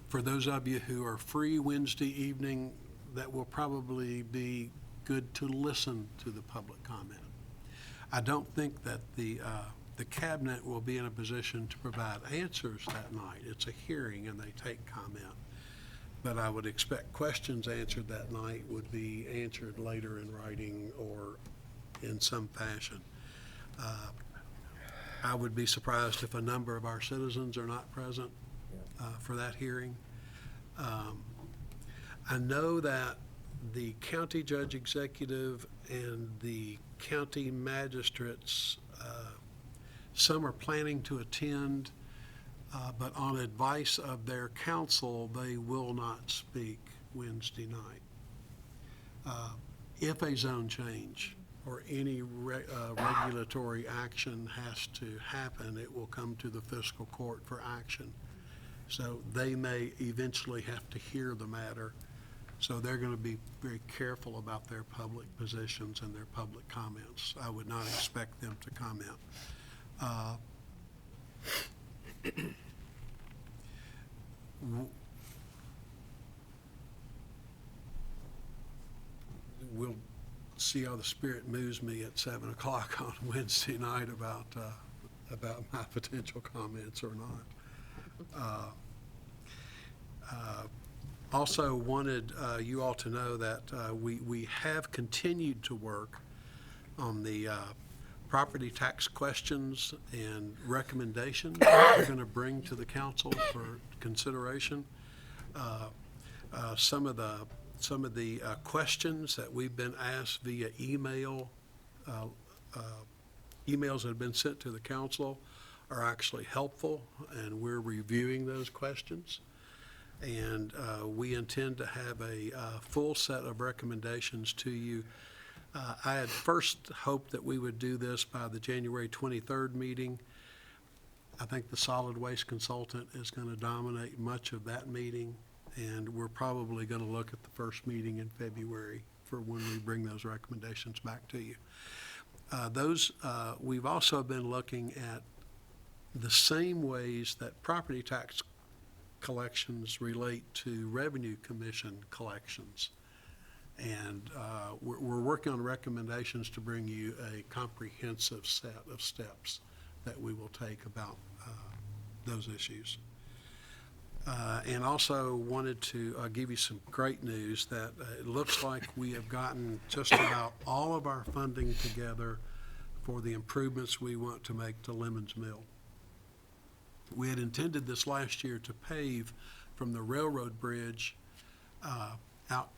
For those of you who are free Wednesday evening, that will probably be good to listen to the public comment. I don't think that the cabinet will be in a position to provide answers that night. It's a hearing and they take comment. But I would expect questions answered that night would be answered later in writing or in some fashion. I would be surprised if a number of our citizens are not present for that hearing. I know that the county judge executive and the county magistrates, some are planning to attend, but on advice of their counsel, they will not speak Wednesday night. If a zone change or any regulatory action has to happen, it will come to the fiscal court for action. So they may eventually have to hear the matter. So they're going to be very careful about their public positions and their public comments. I would not expect them to comment. We'll see how the Spirit moves me at 7 o'clock on Wednesday night about my potential comments or not. Also wanted you all to know that we have continued to work on the property tax questions and recommendations we're going to bring to the council for consideration. Some of the questions that we've been asked via email, emails that have been sent to the council are actually helpful, and we're reviewing those questions. And we intend to have a full set of recommendations to you. I had first hoped that we would do this by the January 23rd meeting. I think the solid waste consultant is going to dominate much of that meeting, and we're probably going to look at the first meeting in February for when we bring those recommendations back to you. We've also been looking at the same ways that property tax collections relate to revenue commission collections. And we're working on recommendations to bring you a comprehensive set of steps that we will take about those issues. And also wanted to give you some great news that it looks like we have gotten just about all of our funding together for the improvements we want to make to Lemons Mill. We had intended this last year to pave from the railroad bridge out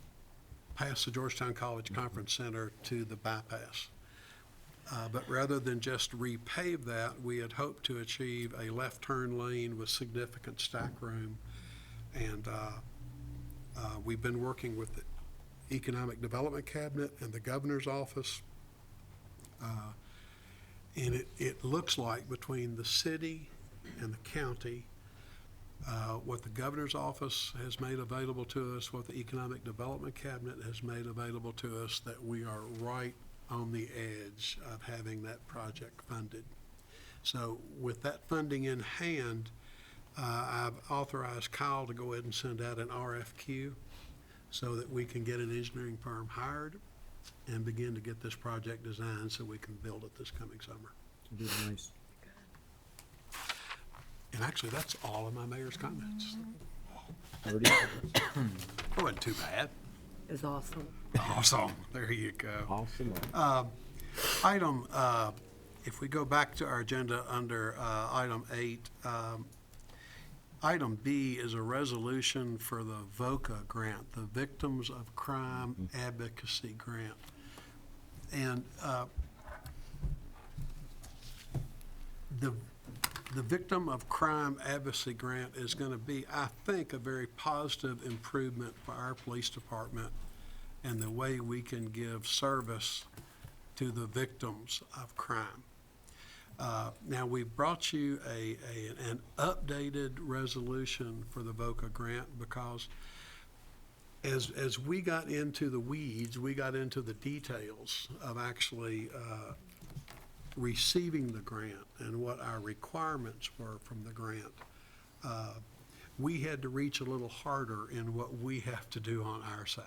past the Georgetown College Conference Center to the bypass. But rather than just repave that, we had hoped to achieve a left turn lane with significant stack room. And we've been working with the Economic Development Cabinet and the Governor's Office. And it looks like between the city and the county, what the Governor's Office has made available to us, what the Economic Development Cabinet has made available to us, that we are right on the edge of having that project funded. So with that funding in hand, I've authorized Kyle to go ahead and send out an RFQ so that we can get an engineering firm hired and begin to get this project designed so we can build it this coming summer.
Nice.
And actually, that's all of my mayor's comments.
30.
It wasn't too bad.
Is awesome.
Awesome. There you go.
Awesome.
Item, if we go back to our agenda under item 8, item B is a resolution for the VOCA grant, the Victims of Crime Advocacy Grant. And the Victim of Crime Advocacy Grant is going to be, I think, a very positive improvement for our police department and the way we can give service to the victims of crime. Now, we've brought you an updated resolution for the VOCA grant because as we got into the weeds, we got into the details of actually receiving the grant and what our requirements were from the grant. we had to reach a little harder in what we have to do on our side.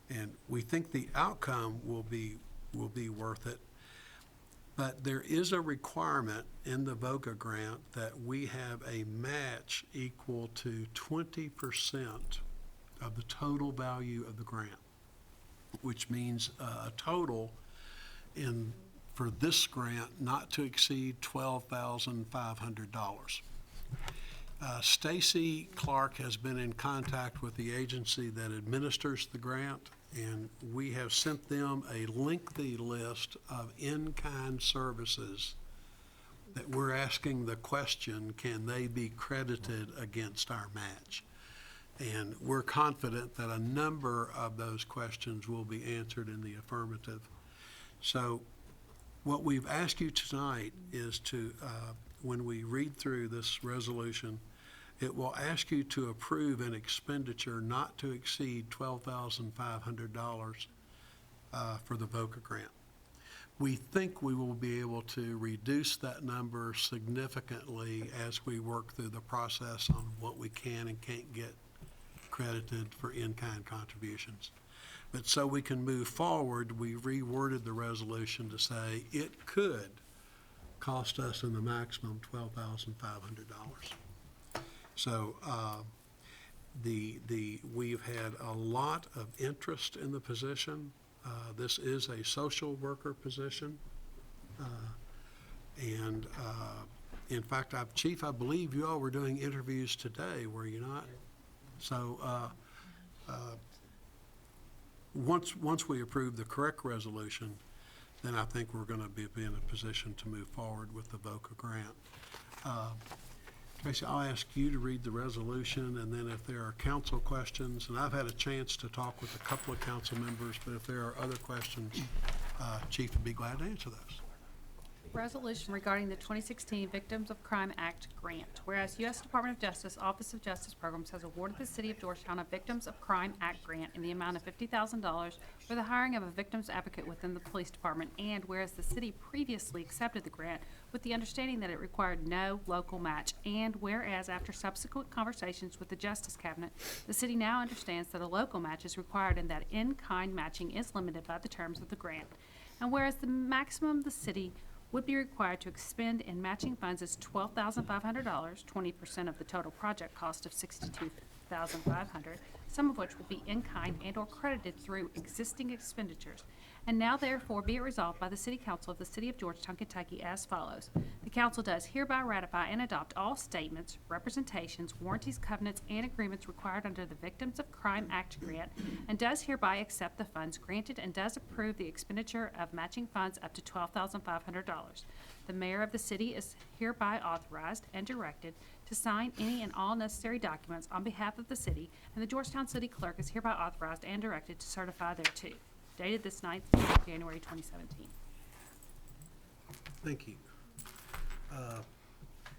And we think the outcome will be worth it. But there is a requirement in the VOCA grant that we have a match equal to 20% of the total value of the grant, which means a total for this grant not to exceed $12,500. Stacy Clark has been in contact with the agency that administers the grant, and we have sent them a lengthy list of in-kind services that we're asking the question, can they be credited against our match? And we're confident that a number of those questions will be answered in the affirmative. So what we've asked you tonight is to, when we read through this resolution, it will ask you to approve an expenditure not to exceed $12,500 for the VOCA grant. We think we will be able to reduce that number significantly as we work through the process on what we can and can't get credited for in-kind contributions. But so we can move forward, we reworded the resolution to say it could cost us in the maximum $12,500. So we've had a lot of interest in the position. This is a social worker position. And in fact, Chief, I believe you all were doing interviews today, were you not? So once we approve the correct resolution, then I think we're going to be in a position to move forward with the VOCA grant. Tracy, I'll ask you to read the resolution, and then if there are council questions, and I've had a chance to talk with a couple of council members, but if there are other questions, Chief would be glad to answer those.
Resolution regarding the 2016 Victims of Crime Act grant. Whereas U.S. Department of Justice Office of Justice Programs has awarded the City of Georgetown a Victims of Crime Act grant in the amount of $50,000 for the hiring of a victims advocate within the police department, and whereas the city previously accepted the grant with the understanding that it required no local match, and whereas after subsequent conversations with the Justice Cabinet, the city now understands that a local match is required and that in-kind matching is limited by the terms of the grant, and whereas the maximum the city would be required to expend in matching funds is $12,500, 20% of the total project cost of $62,500, some of which will be in kind and or credited through existing expenditures. And now therefore be it resolved by the City Council of the City of Georgetown, Kentucky as follows. The council does hereby ratify and adopt all statements, representations, warranties, covenants, and agreements required under the Victims of Crime Act grant, and does hereby accept the funds granted and does approve the expenditure of matching funds up to $12,500. The mayor of the city is hereby authorized and directed to sign any and all necessary documents on behalf of the city, and the Georgetown City Clerk is hereby authorized and directed to certify thereto. Dated this 9th January 2017.
Thank you.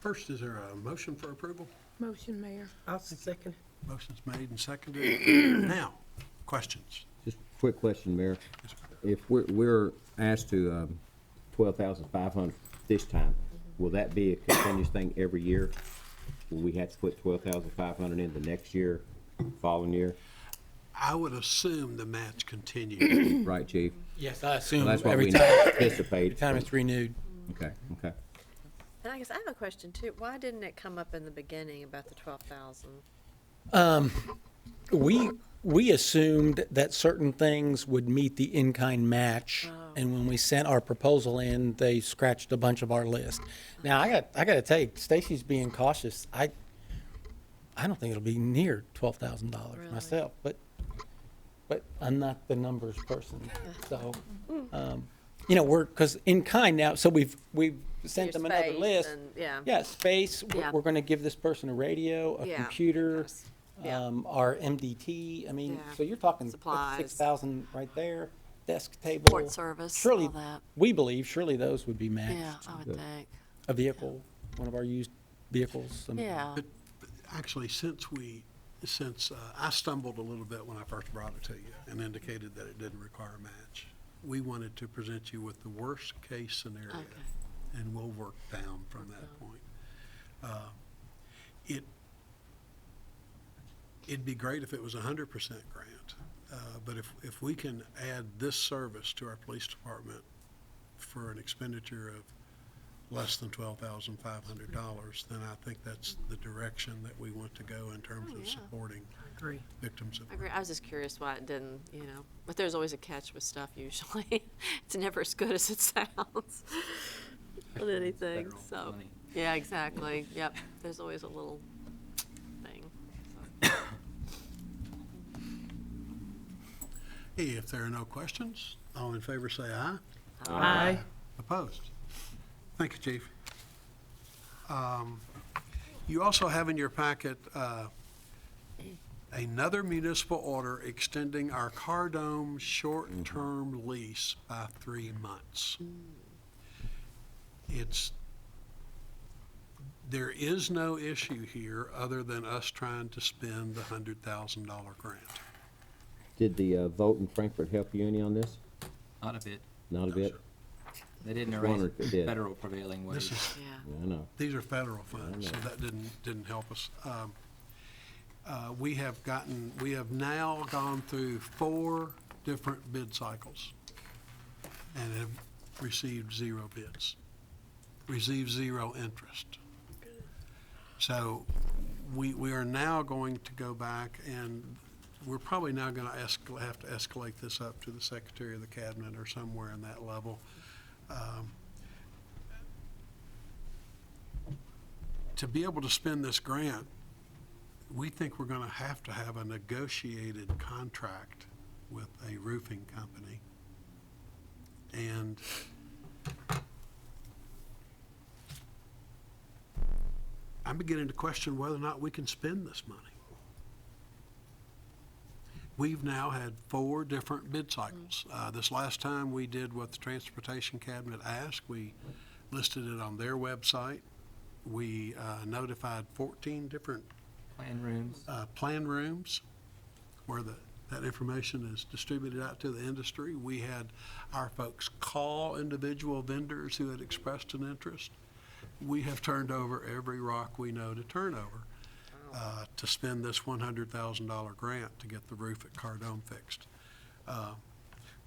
First, is there a motion for approval?
Motion, Mayor. I'll second.
Motion's made and seconded. Now, questions?
Just a quick question, Mayor. If we're asked to, 12,500 this time, will that be a continuous thing every year? Will we have to put 12,500 in the next year, following year?
I would assume the match continues.
Right, Chief?
Yes, I
Well,
assume
that's what
every
we
time,
anticipate.
every time it's renewed.
Okay, okay.
And I guess I have a question too. Why didn't it come up in the beginning about the 12,000?
We assumed that certain things would meet the in-kind match,
Oh.
and when we sent our proposal in, they scratched a bunch of our list. Now, I got to tell you, Stacy's being cautious. I don't think it'll be near $12,000
Really?
myself, but I'm not the numbers person, so because in kind now, so we've sent them another
Space
list.
and- yeah.
Yeah, space.
Yeah.
We're going to give this person a radio, a
Yeah,
computer,
yes. Yeah.
our MDT. I mean,
Yeah.
so you're talking
Supplies.
6,000 right there. Desk table.
Port service,
Surely,
all that.
we believe surely those would be matched.
Yeah, I would think.
A vehicle, one of our used vehicles.
Yeah.
But actually, since I stumbled a little bit when I first brought it to you and indicated that it didn't require a match, we wanted to present you with the worst-case scenario,
Okay.
and we'll work down from that point. it'd be great if it was 100% grant. But if we can add this service to our police department for an expenditure of less than $12,500, then I think that's the direction that we want to go in terms
Oh,
of
yeah.
supporting
Agree.
victims of
I agree.
crime.
I was just curious why it didn't, but there's always a catch with stuff usually. It's never as good as it sounds on anything,
Federal
so.
money.
Yeah, exactly. Yep. There's always a little thing. So.
If there are no questions, all in favor say aye.
Aye.
Opposed? Thank you, Chief. You also have in your packet another municipal order extending our Cardome short-term lease by 3 months. There is no issue here other than us trying to spend the $100,000 grant.
Did the vote in Frankfurt help you any on this?
Not a bit.
Not a bit?
They didn't
Just
raise
wondered if it did.
federal prevailing
This
wage.
is,
Yeah.
I know.
these are federal funds, so that didn't help us. We have now gone through 4 different bid cycles and have received 0 bids, received 0 interest. So we are now going to go back, and we're probably now going to have to escalate this up to the Secretary of the Cabinet or somewhere in that level. To be able to spend this grant, we think we're going to have a negotiated contract with a roofing company. And I'm beginning to question whether or not we can spend this money. We've now had 4 different bid cycles. This last time we did what the Transportation Cabinet asked. We listed it on their website. We notified 14 different
Plan rooms.
plan rooms where that information is distributed out to the industry. We had our folks call individual vendors who had expressed an interest. We have turned over every rock we know to turn over to spend this $100,000 grant to get the roof at Cardome fixed.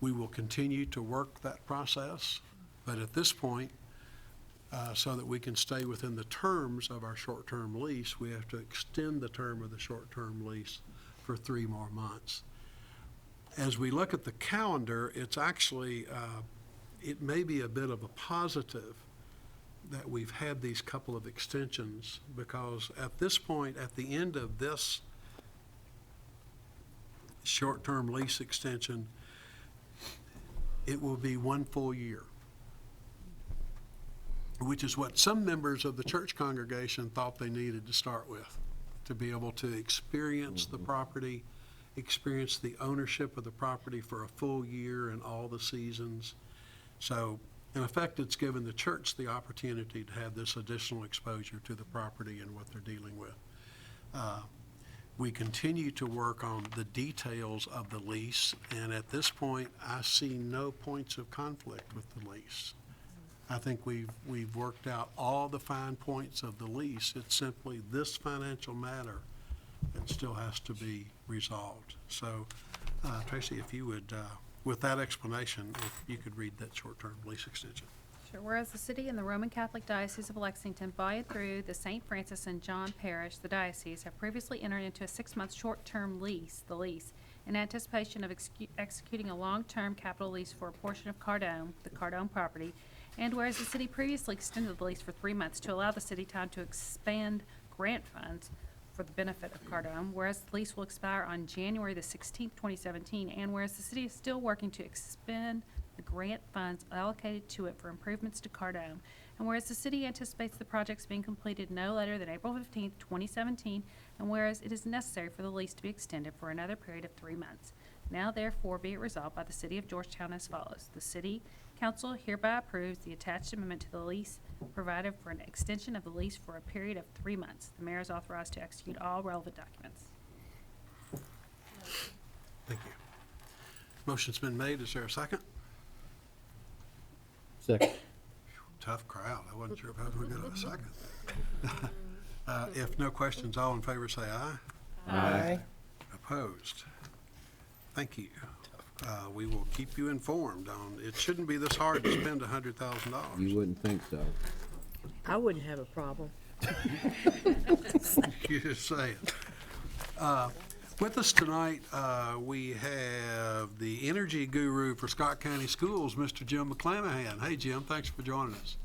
We will continue to work that process, but at this point, so that we can stay within the terms of our short-term lease, we have to extend the term of the short-term lease for 3 more months. As we look at the calendar, it's actually, it may be a bit of a positive that we've had these couple of extensions, because at this point, at the end of this short-term lease extension, it will be 1 full year, which is what some members of the church congregation thought they needed to start with, to be able to experience the property, experience the ownership of the property for a full year and all the seasons. So, in effect, it's given the church the opportunity to have this additional exposure to the property and what they're dealing with. We continue to work on the details of the lease, and at this point, I see no points of conflict with the lease. I think we've worked out all the fine points of the lease. It's simply this financial matter that still has to be resolved. So, Tracy, if you would, with that explanation, if you could read that short-term lease extension.
Sure. Whereas the city and the Roman Catholic Diocese of Lexington, by and through the St. Francis and John Parish, the diocese, have previously entered into a 6-month short-term lease, the lease, in anticipation of executing a long-term capital lease for a portion of Cardome, the Cardome property. And whereas the city previously extended the lease for 3 months to allow the city time to expand grant funds for the benefit of Cardome, whereas the lease will expire on January the 16th, 2017, and whereas the city is still working to expend the grant funds allocated to it for improvements to Cardome, and whereas the city anticipates the projects being completed no later than April 15th, 2017, and whereas it is necessary for the lease to be extended for another period of 3 months. Now therefore be it resolved by the City of Georgetown as follows. The City Council hereby approves the attached amendment to the lease, provided for an extension of the lease for a period of 3 months. The mayor is authorized to execute all relevant documents.
Thank you. Motion's been made. Is there a second?
Second.
Tough crowd. I wasn't sure if I was going to get a second. If no questions, all in favor say aye.
Aye.
Opposed? Thank you. We will keep you informed on, it shouldn't be this hard to spend $100,000.
You wouldn't think so.
I wouldn't have a problem.
You just say it. With us tonight, we have the energy guru for Scott County Schools, Mr. Jim McClanahan. Hey, Jim, thanks for joining us.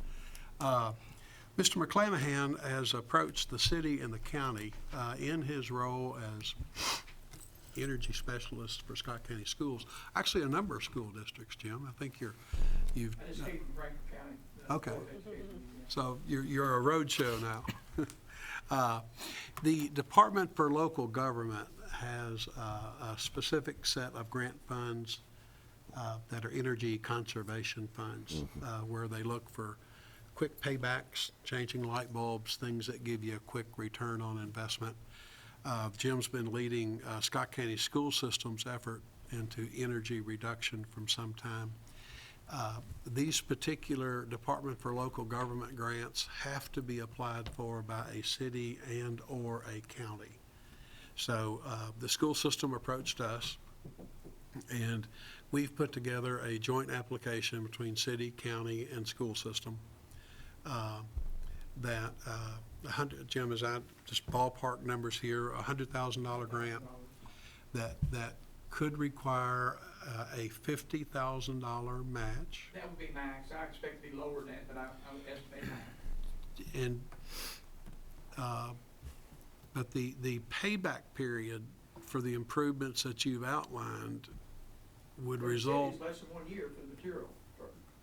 Mr. McClanahan has approached the city and the county in his role as energy specialist for Scott County Schools. Actually, a number of school districts, Jim. I think you've.
I just came from Franklin County.
Okay. So you're a roadshow now. The Department for Local Government has a specific set of grant funds that are energy conservation funds, where they look for quick paybacks, changing light bulbs, things that give you a quick return on investment. Jim's been leading Scott County School System's effort into energy reduction from some time. These particular Department for Local Government grants have to be applied for by a city and or a county. So the school system approached us, and we've put together a joint application between city, county, and school system that Jim, as I just ballpark numbers here, $100,000 grant that could require a $50,000 match.
That would be max. I expect to be lower than that, but I would estimate max.
And but the payback period for the improvements that you've outlined would
For the city,
result,
it's less than 1 year for the material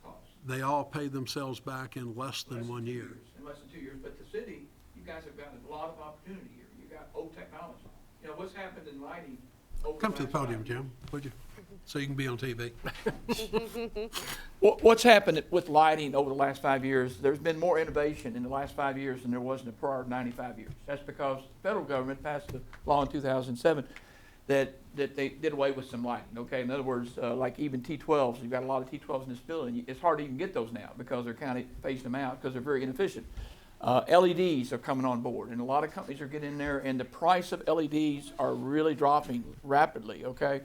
costs.
they all pay themselves back in less than
Less
1
2
year.
years, in less than 2 years. But the city, you guys have got a lot of opportunity here. You got old technology. You know, what's happened in lighting over
Come to the
last 5
podium,
years?
Jim, would you? So you can be on TV.
What's happened with lighting over the last 5 years, there's been more innovation in the last 5 years than there was in the prior 95 years. That's because the federal government passed a law in 2007 that they did away with some lighting, okay? In other words, like even T12s, you've got a lot of T12s in this building. It's hard to even get those now because they're kind of phasing them out because they're very inefficient. LEDs are coming on board, and a lot of companies are getting in there, and the price of LEDs are really dropping rapidly, okay?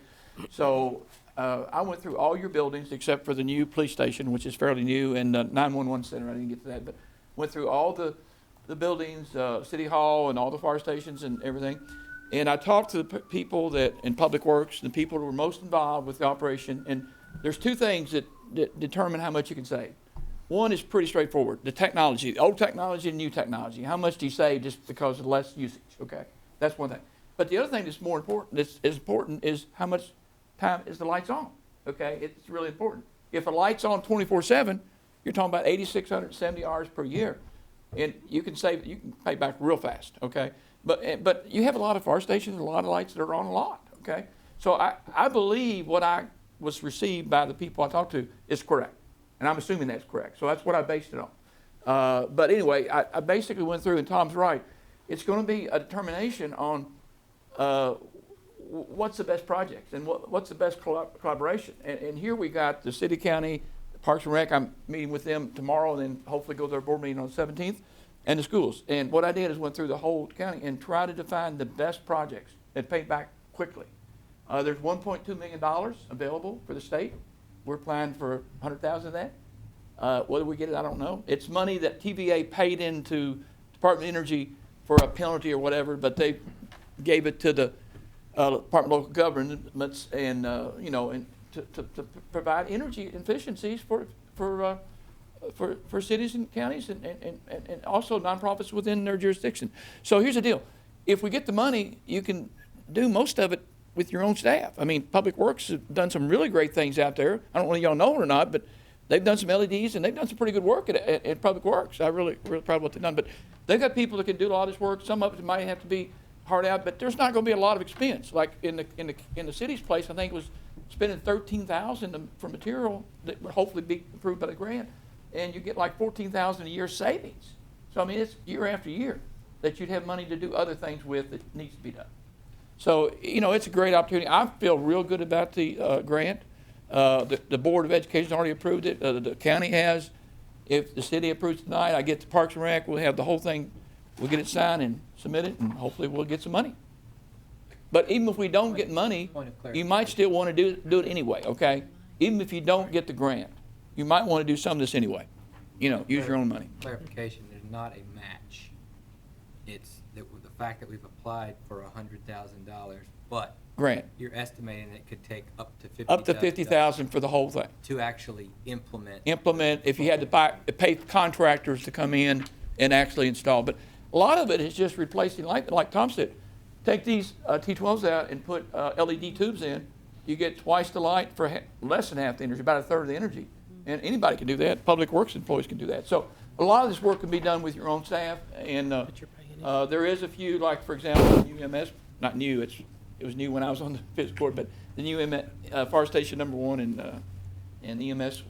So I went through all your buildings except for the new police station, which is fairly new, and the 911 center. I didn't get to that, but went through all the buildings, City Hall, and all the fire stations and everything. And I talked to the people that in Public Works, the people who were most involved with the operation. And there's two things that determine how much you can save. One is pretty straightforward: the technology, the old technology and new technology. How much do you save just because of less usage? Okay, that's one thing. But the other thing that's more important, that's as important, is how much time is the lights on. Okay, it's really important. If a light's on 24/7, you're talking about 8,670 hours per year, and you can pay back real fast. Okay, but you have a lot of fire stations, a lot of lights that are on a lot. Okay, so I believe what I was received by the people I talked to is correct, and I'm assuming that's correct. So that's what I based it on. But anyway, I basically went through, and Tom's right. It's going to be a determination on what's the best projects and what's the best collaboration. And here we got the city, county, Parks and Rec. I'm meeting with them tomorrow, and then hopefully go to their board meeting on the 17th, and the schools. And what I did is went through the whole county and tried to define the best projects that pay back quickly. There's $1.2 million available for the state. We're applying for $100,000 of that. Whether we get it, I don't know. It's money that TVA paid into Department of Energy for a penalty or whatever, but they gave it to the Department of Local Governments and to provide energy efficiencies for cities and counties and also nonprofits within their jurisdiction. So here's the deal: if we get the money, you can do most of it with your own staff. I mean, Public Works have done some really great things out there. I don't know whether y'all know it or not, but they've done some LEDs and they've done some pretty good work at Public Works. I'm really proud of what they've done. But they've got people that can do a lot of this work. Some of it might have to be hard out, but there's not going to be a lot of expense. Like in the city's place, I think it was spending $13,000 for material that would hopefully be approved by the grant, and you get like $14,000 a year savings. So I mean, it's year after year that you'd have money to do other things with that needs to be done. So it's a great opportunity. I feel real good about the grant. The Board of Education already approved it. The county has. If the city approves tonight, I get the Parks and Rec. We'll have the whole thing. We'll get it signed and submit it, and hopefully we'll get some money. But even if we don't get money,
Point of
you might still want to do it anyway, okay? Even if you don't get the grant, you might want to do some of this anyway. You know, use your own money.
Clarification, there's not a match. It's the fact that we've applied for $100,000, but
Grant,
you're estimating it could take up to $50,000.
up to 50,000 for the whole thing.
To actually implement.
Implement, if you had to pay contractors to come in and actually install. But a lot of it is just replacing, like Tom said, take these T12s out and put LED tubes in, you get twice the light for less than half the energy, about a third of the energy. And anybody can do that. Public Works employees can do that. So a lot of this work can be done with your own staff. And there is a few, like, for example, UMS, not new, it was new when I was on the Fiscal Court, but the new Fire Station number 1 and EMS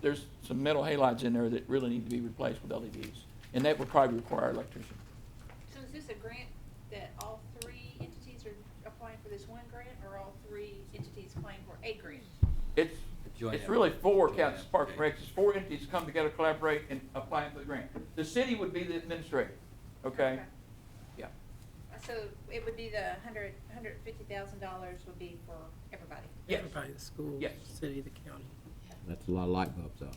there's some metal halides in there that really need to be replaced with LEDs. And that would probably require an electrician.
So is this a grant that all 3 entities are applying for this one grant, or all 3 entities applying for a grant?
It's really 4 counties, Parks and Recs. It's 4 entities come together, collaborate, and apply for the grant. The city would be the administrator, okay? Yeah.
So it would be the $150,000 would be for everybody?
Yes.
Everybody, the school,
Yes.
city, the county.
That's a lot of light bulbs, though.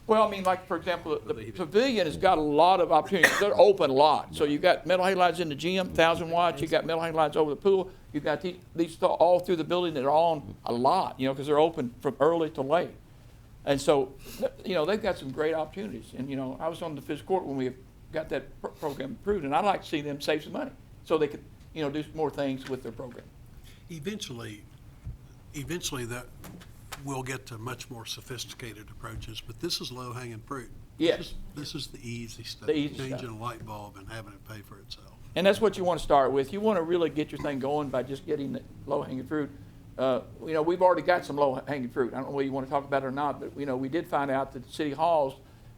Well, I mean, like, for example, the pavilion has got a lot of opportunities. They're open a lot. So you've got metal halides in the gym, 1,000 watts. You've got metal halides over the pool. You've got these all through the building that are on a lot, you know, because they're open from early to late. And so, you know, they've got some great opportunities. And, you know, I was on the Fiscal Court when we got that program approved, and I'd like to see them save some money so they could, you know, do more things with their program.
Eventually that we'll get to much more sophisticated approaches, but this is low-hanging fruit.
Yes.
This is the easy stuff.
The easy
Changing
stuff.
a light bulb and having it pay for itself.
And that's what you want to start with. You want to really get your thing going by just getting the low-hanging fruit. You know, we've already got some low-hanging fruit. I don't know whether you want to talk about it or not, but, you know, we did find out that City Hall's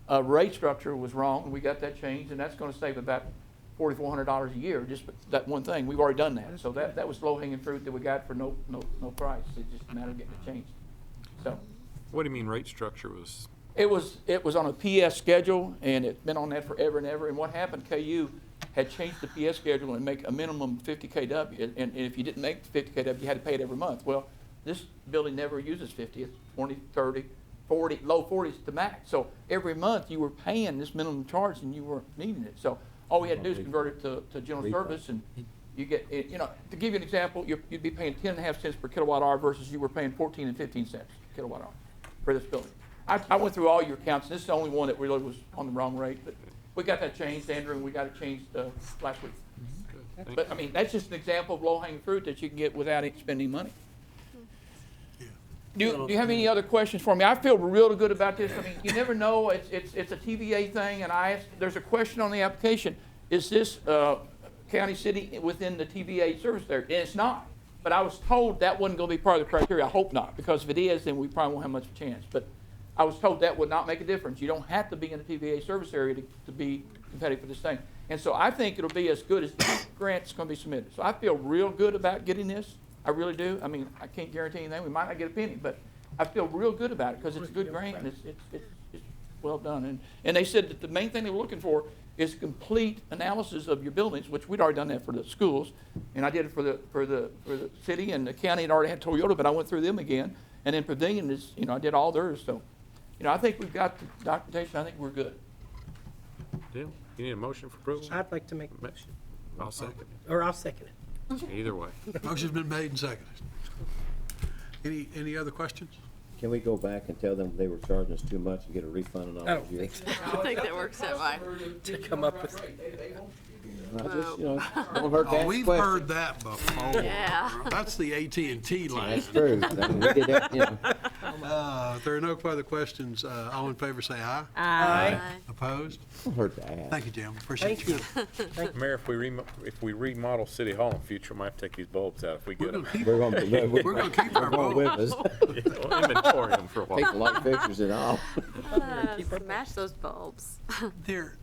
rate structure was wrong, and we got that changed, and that's going to save about $4,400 a year, just that one thing. We've already done that. So that was low-hanging fruit that we got for no price. It's just a matter of getting it changed. So
What do you mean rate structure was?
it was on a PS schedule, and it's been on that forever and ever. And what happened, KU had changed the PS schedule and make a minimum 50 kW, and if you didn't make 50 kW, you had to pay it every month. Well, this building never uses 50. It's 20, 30, 40, low 40s to max. So every month you were paying this minimum charge, and you weren't needing it. So all we had to do is convert it to general service, and you get it. You know, to give you an example, you'd be paying 10.5 cents per kilowatt hour versus you were paying 14 and 15 cents per kilowatt hour for this building. I went through all your accounts, and this is the only one that really was on the wrong rate, but we got that changed, Andrew, and we got it changed last week.
Thank
But I mean, that's just an example of low-hanging fruit that you can get without spending money. Do you have any other questions for me? I feel real good about this. I mean, you never know. It's a TVA thing, and there's a question on the application. Is this county, city within the TVA service area? And it's not. But I was told that wasn't going to be part of the criteria. I hope not, because if it is, then we probably won't have much of a chance. But I was told that would not make a difference. You don't have to be in the TVA service area to be competitive for this thing. And so I think it'll be as good as the grant's going to be submitted. So I feel real good about getting this. I really do. I mean, I can't guarantee anything. We might not get a penny, but I feel real good about it because it's a good grant and it's well done. And they said that the main thing they were looking for is complete analysis of your buildings, which we'd already done that for the schools, and I did it for the city, and the county had already had Toyota, but I went through them again. And then Pavilion is, you know, I did all theirs. So, you know, I think we've got the documentation. I think we're good.
Deal. You need a motion for approval?
I'd like to make a motion,
I'll second it.
or I'll second it.
Either way.
Motion's been made and seconded. Any other questions?
Can we go back and tell them they were charging us too much and get a refund and all
I
those
don't
years?
think so.
I think that works that way.
To come up with,
I just, you know, don't hurt to
Oh,
ask
we've
questions.
heard that before.
Yeah.
That's the AT&T line.
That's true. I mean, we did that, you know.
If there are no further questions, all in favor say aye.
Aye.
Opposed?
Don't hurt to ask.
Thank you, Jim. Appreciate
thank
you.
you.
Mayor, if we remodel City Hall in the future, we might have to take these bulbs out if we
We're
get them.
gonna keep,
We're gonna,
we're gonna keep our
going with
bulbs.
us.
We'll inventory them for a
Take the
while.
light fixtures and all.
Smash those bulbs.
There,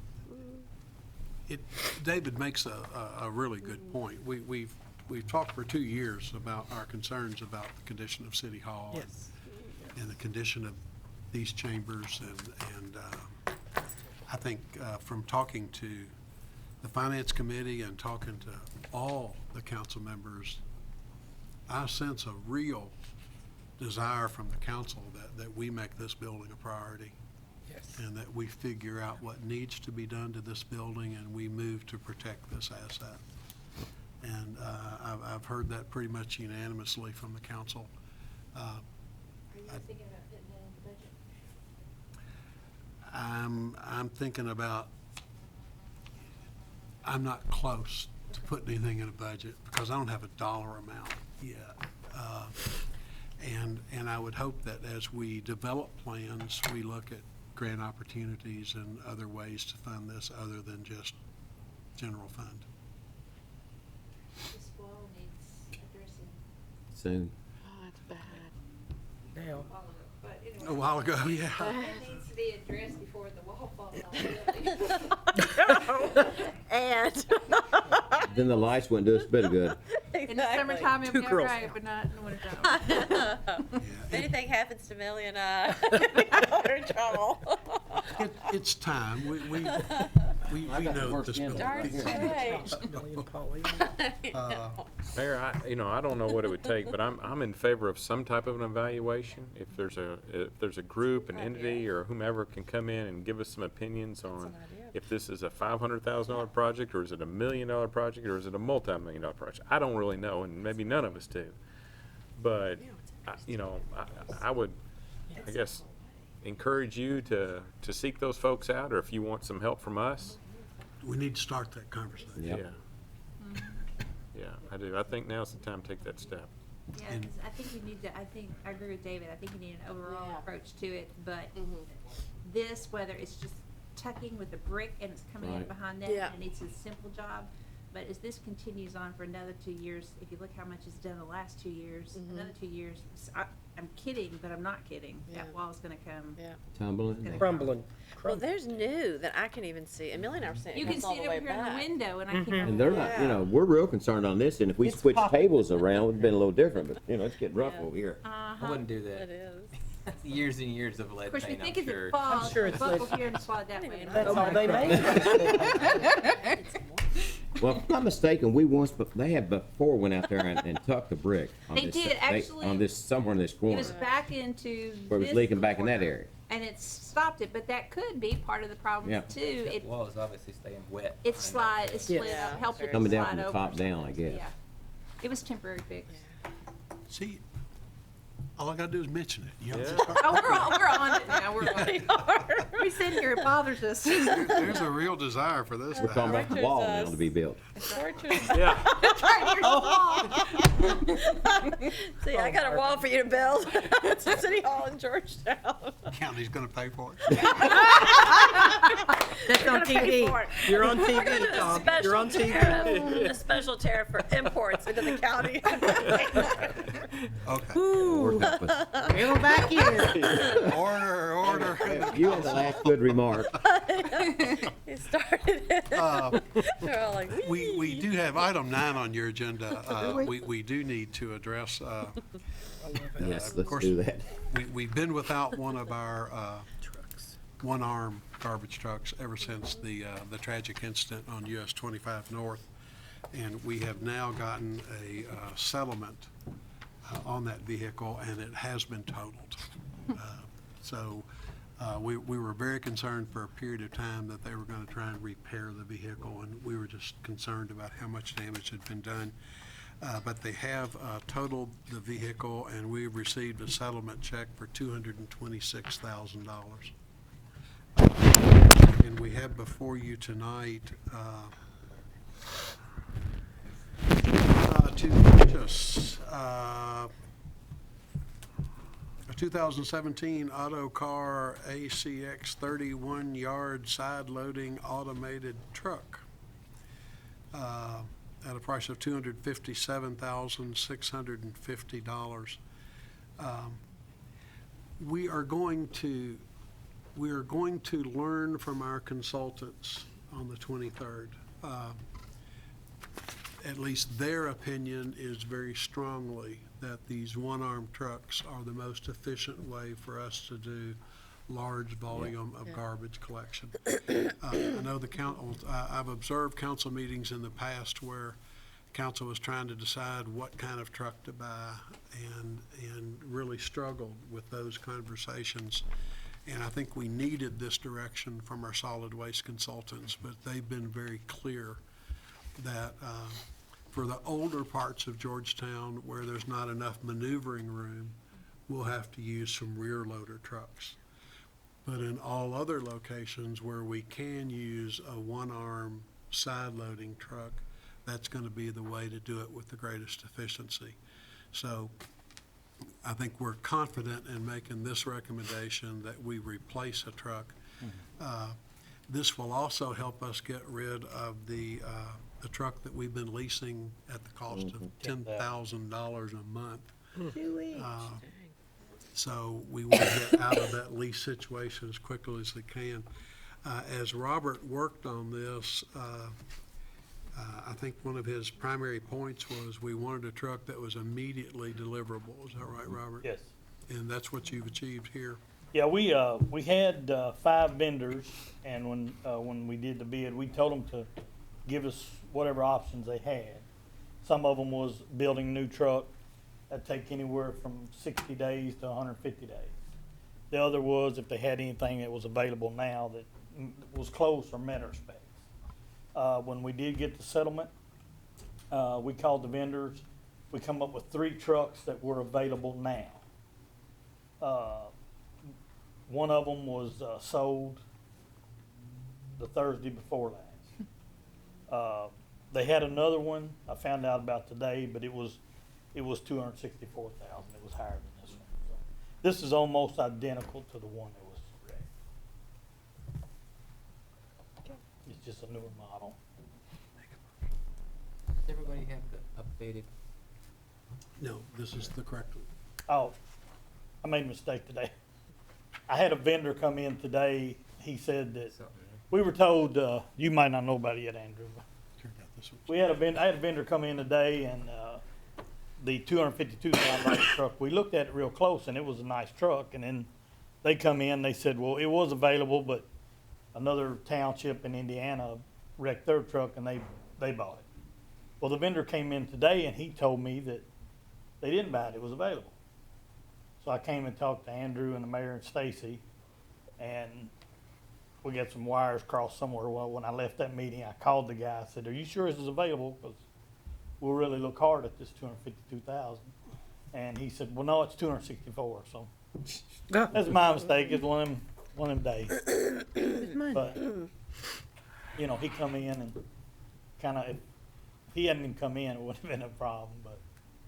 David makes a really good point. We've talked for 2 years about our concerns about the condition of City Hall.
Yes.
And the condition of these chambers, and I think from talking to the Finance Committee and talking to all the council members, I sense a real desire from the council that we make this building a priority.
Yes.
And that we figure out what needs to be done to this building and we move to protect this asset. And I've heard that pretty much unanimously from the council.
Are you thinking about putting that in the budget?
I'm thinking about, I'm not close to putting anything in a budget because I don't have a dollar amount yet. And I would hope that as we develop plans, we look at grant opportunities and other ways to fund this other than just general fund.
This wall needs addressing
Soon.
Oh, it's bad.
Now,
a while ago, but anyway.
A while ago, yeah.
It needs to be addressed before the wall falls off the building.
And.
Then the lights wouldn't do us a bit of good.
In the summertime, it'll
Two
be
girls.
alright, but not in the wintertime.
If anything happens to Millie and I, we're in trouble.
It's time. We know this building.
Darn straight.
Million Polly.
Mayor, I don't know what it would take, but I'm in favor of some type of an evaluation. If there's a group, an entity, or whomever can come in and give us some opinions on if this is a $500,000 project, or is it $1 million project, or is it a multi-million-dollar project. I don't really know, and maybe none of us do. But I would, I guess, encourage you to seek those folks out, or if you want some help from us.
We need to start that conversation.
Yep.
Yeah. Yeah, I do. I think now's the time to take that step.
Yeah,
And-
'cause I think you need to, I agree with David, I think you need an overall
Yeah.
approach to it, but
Mhm.
this, whether it's just tucking with a brick and it's coming in
Right.
behind that,
Yeah.
and it needs a simple job, but as this continues on for another 2 years, if you look how much is done the last 2 years,
Mhm.
another 2 years, I'm kidding, but I'm not kidding,
Yeah.
that wall's gonna come.
Yeah.
Tumbling.
Crumbling.
Well, there's new that I can even see, and Millie and I were saying
You
it
can
goes all
see
the
it
way
over here in the
back.
window, and I can't remember.
And they're not, we're real concerned on this, and if we
It's
switch
popular.
tables around, it'd been a little different, but, it's getting rough
Yeah.
over here.
I wouldn't do
It
that.
is.
Years and years of lead
Of course, we
paint,
think
I'm
if it
sure.
falls,
sure
it's
it's
buckle
like-
here and slide that way. and
That's
I'm
all
like,
they make.
Well, if I'm not mistaken, they had before went out there and tucked the brick. On
They
this-
did, actually.
On this, somewhere in this
It
corner,
was back into
where it was
this
leaking back in that
corner,
area.
and it stopped it, but that could be part of the problem
Yeah.
too.
That
It
wall is obviously staying wet.
it slid, it slid
Yeah.
up, helped it to
Coming down
slide
from the
over.
top down, I guess.
Yeah, it was temporary fix.
See, all I gotta do is mention it. You know,
Yeah.
Oh, we're on it now. We're on it. We sit here, it bothers us.
There's a real desire for this to
We're talking
happen.
about the wall now to be built.
Yeah.
See, I got a wall for you to build. It's a city hall in Georgetown.
County's gonna pay for it.
That's on TV. You're on TV, Tom. You're on TV.
A special tariff for imports into the county.
Okay.
Work out with-
Reel 'em back in.
Order.
You had the last good remark.
He started it. They're all like,
We do have item 9 on your agenda. We do need to address,
Yes,
of
let's
course,
do that.
we've been without one of our one-arm garbage trucks ever since the tragic incident on US 25 North. And we have now gotten a settlement on that vehicle, and it has been totaled. So we were very concerned for a period of time that they were going to try and repair the vehicle, and we were just concerned about how much damage had been done. But they have totaled the vehicle, and we've received a settlement check for $226,000. And we have before you tonight to purchase a 2017 Auto Car ACX 31-yard side-loading automated truck at a price of $257,650. We are going to learn from our consultants on the 23rd. At least their opinion is very strongly that these one-arm trucks are the most efficient way for us to do large volume of garbage collection. I know I've observed council meetings in the past where council was trying to decide what kind of truck to buy and really struggled with those conversations. And I think we needed this direction from our solid waste consultants, but they've been very clear that for the older parts of Georgetown where there's not enough maneuvering room, we'll have to use some rear loader trucks. But in all other locations where we can use a one-arm side loading truck, that's going to be the way to do it with the greatest efficiency. So I think we're confident in making this recommendation that we replace a truck. This will also help us get rid of the truck that we've been leasing at the cost of $10,000 a month. So we want to get out of that lease situation as quickly as we can. As Robert worked on this, I think one of his primary points was we wanted a truck that was immediately deliverable. Is that right, Robert?
Yes.
And that's what you've achieved here?
Yeah, we had 5 vendors, and when we did the bid, we told them to give us whatever options they had. Some of them was building a new truck that'd take anywhere from 60 days to 150 days. The other was if they had anything that was available now that was close or met our specs. When we did get the settlement, we called the vendors. We come up with 3 trucks that were available now. One of them was sold the Thursday before last. They had another one I found out about today, but it was $264,000. It was higher than this one. So this is almost identical to the one that was wrecked. It's just a newer model.
Does everybody have the updated?
No, this is the correct one.
Oh, I made a mistake today. I had a vendor come in today. He said that we were told, you might not know about it yet, Andrew. I had a vendor come in today, and the $252,000 truck, we looked at it real close, and it was a nice truck. And then they come in, they said, well, it was available, but another township in Indiana wrecked their truck, and they bought it. Well, the vendor came in today, and he told me that they didn't buy it. It was available. So I came and talked to Andrew and the mayor and Stacy, and we got some wires crossed somewhere. Well, when I left that meeting, I called the guy. I said, "Are you sure this is available? Because we'll really look hard at this $252,000." And he said, "Well, no, it's $264." So that's my mistake. It's one of them days. But you know, he come in and kind of, if he hadn't even come in, it wouldn't have been a problem. But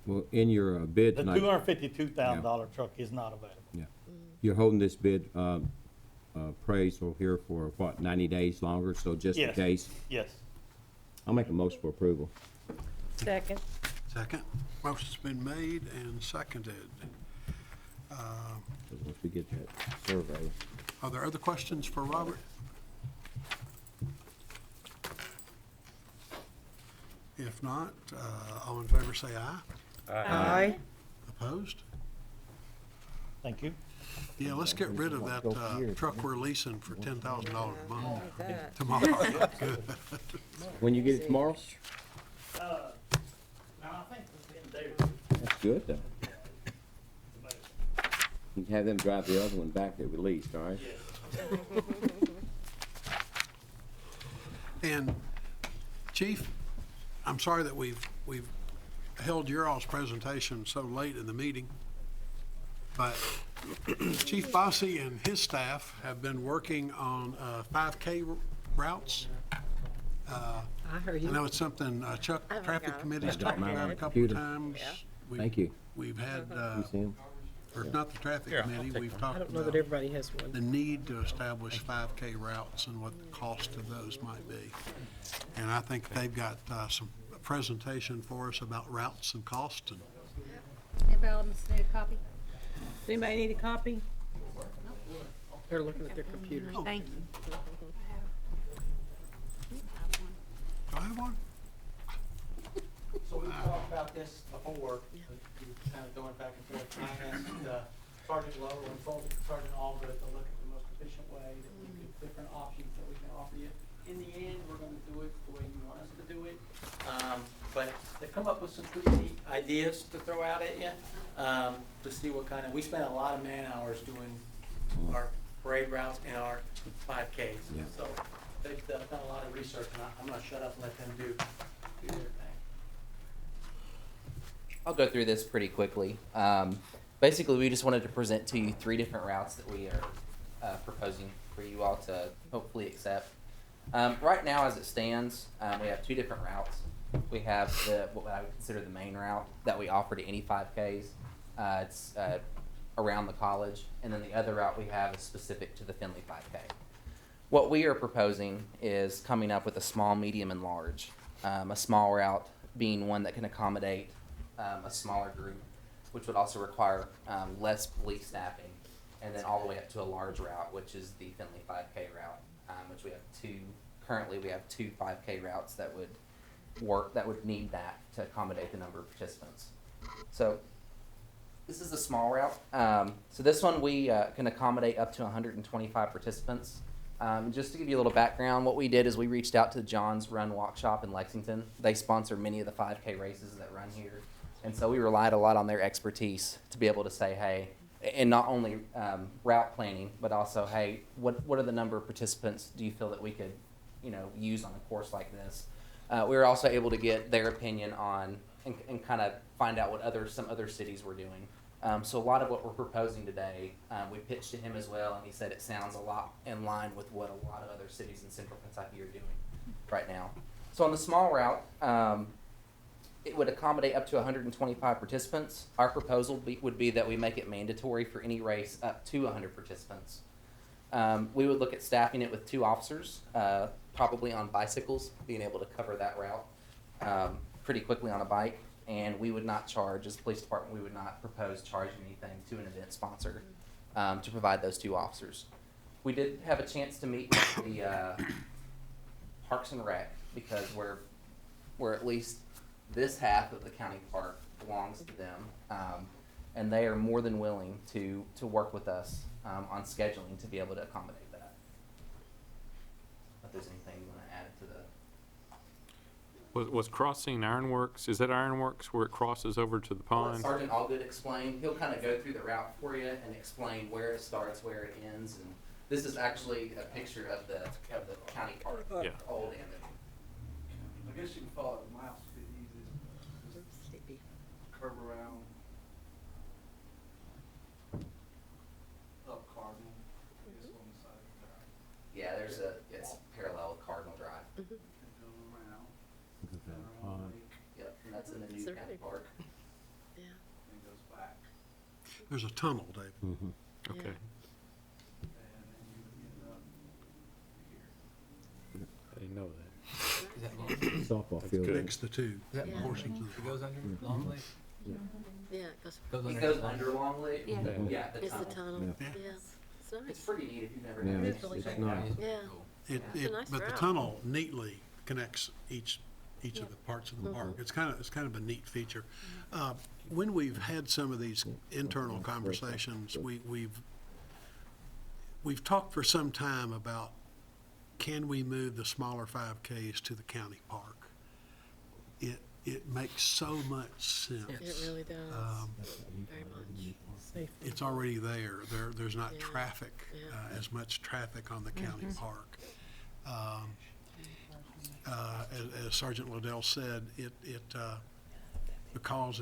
Well, in your bid
the
tonight,
$252,000 truck is not available.
yeah, you're holding this bid appraisal here for what, 90 days longer? So just in
Yes.
case,
Yes.
I'll make a motion for approval.
Second.
Second. Motion's been made and seconded.
Once we get that survey.
Are there other questions for Robert? If not, all in favor say aye.
Aye.
Opposed?
Thank you.
Yeah, let's get rid of that truck we're leasing for $10,000 a month
That.
tomorrow.
When you get it tomorrow?
No, I think it's in there.
That's good, though. You can have them drive the other one back that we leased, all right?
And Chief, I'm sorry that we've held your all's presentation so late in the meeting, but Chief Bossy and his staff have been working on 5K routes.
I heard
I
you.
know it's something Chuck,
Oh my
Traffic
God.
Committee's
I got
talked
mine on
about a
the
couple of
computer.
times.
Yeah.
Thank you.
We've had,
You see 'em?
or not the Traffic Committee, we've
I
talked
don't know that
about
everybody has one.
the need to establish 5K routes and what the cost of those might be. And I think they've got some presentation for us about routes and cost. And
Anybody else need a copy?
Does anybody need a copy? They're looking at their computers.
Thank you.
do I have one?
So we've talked about this before, kind of going back and forth. I asked Sergeant Lowe and Sergeant Albert to look at the most efficient way, that we could, different options that we can offer you. In the end, we're gonna do it the way you want us to do it. But
some pretty neat ideas to throw out at you, to see what kind of, we spent a lot of man hours doing our parade routes and our 5Ks.
Yeah.
So they've done a lot of research, and I'm gonna shut up and let them do their thing.
I'll go through this pretty quickly. Basically, we just wanted to present to you 3 different routes that we are proposing for you all to hopefully accept. Right now, as it stands, we have 2 different routes. We have what I would consider the main route that we offer to any 5Ks. It's around the college, and then the other route we have is specific to the Findlay 5K. What we are proposing is coming up with a small, medium, and large. A small route being one that can accommodate a smaller group, which would also require less police staffing, and then all the way up to a large route, which is the Findlay 5K route, which we have 2. Currently, we have 2 5K routes that would work, that would need that to accommodate the number of participants. So this is the small route. So this one we can accommodate up to 125 participants. Just to give you a little background, what we did is we reached out to John's Run Walk Shop in Lexington. They sponsor many of the 5K races that run here. And so we relied a lot on their expertise to be able to say, hey, and not only route planning, but also, hey, what are the number of participants do you feel that we could, use on a course like this? We were also able to get their opinion on and kind of find out what some other cities were doing. So a lot of what we're proposing today, we pitched to him as well, and he said it sounds a lot in line with what a lot of other cities in Central Kentucky are doing right now. So on the small route, it would accommodate up to 125 participants. Our proposal would be that we make it mandatory for any race up to 100 participants. We would look at staffing it with 2 officers, probably on bicycles, being able to cover that route pretty quickly on a bike. And we would not charge, as a police department, we would not propose charging anything to an event sponsor to provide those 2 officers. We did have a chance to meet with the Parks and Rec, because we're at least this half of the county park belongs to them, and they are more than willing to work with us on scheduling to be able to accommodate that. If there's anything you want to add to the...
Was crossing Ironworks, is that Ironworks where it crosses over to the
I'll let
pond?
Sergeant Allgood explain. He'll kind of go through the route for you and explain where it starts, where it ends, and this is actually a picture of the county park,
Yeah.
old and the
I guess you can follow the mouse a bit easier. Just curve around. Up Cardome, I guess on the side of the drive.
Yeah, it's parallel with Cardinal Drive.
And go around. Around the lake,
Yep, and that's in the new
It's a
county
really-
park.
Yeah.
and goes back.
There's a tunnel, Dave.
Okay.
And then you would end up here.
I didn't know that.
Softball field.
good.
Next to 2
Yeah.
portions of the
goes under Long Lake?
Yeah, it goes,
It goes under Long Lake.
Yeah.
Yeah, the
it's the
tunnel.
tunnel.
Yeah.
Yeah. It's
It's
nice.
pretty neat if you've never
Yeah,
done it.
it's nice.
Yeah.
It,
a nice
but the
route.
tunnel neatly connects each of the parts of the park. It's kind of a neat feature. When we've had some of these internal conversations, we've talked for some time about, can we move the smaller 5Ks to the county park? It makes so much sense.
It really does. Very much.
It's already there. There's not
Yeah.
traffic,
Yeah.
as much traffic on the county park. As Sergeant Liddell said, because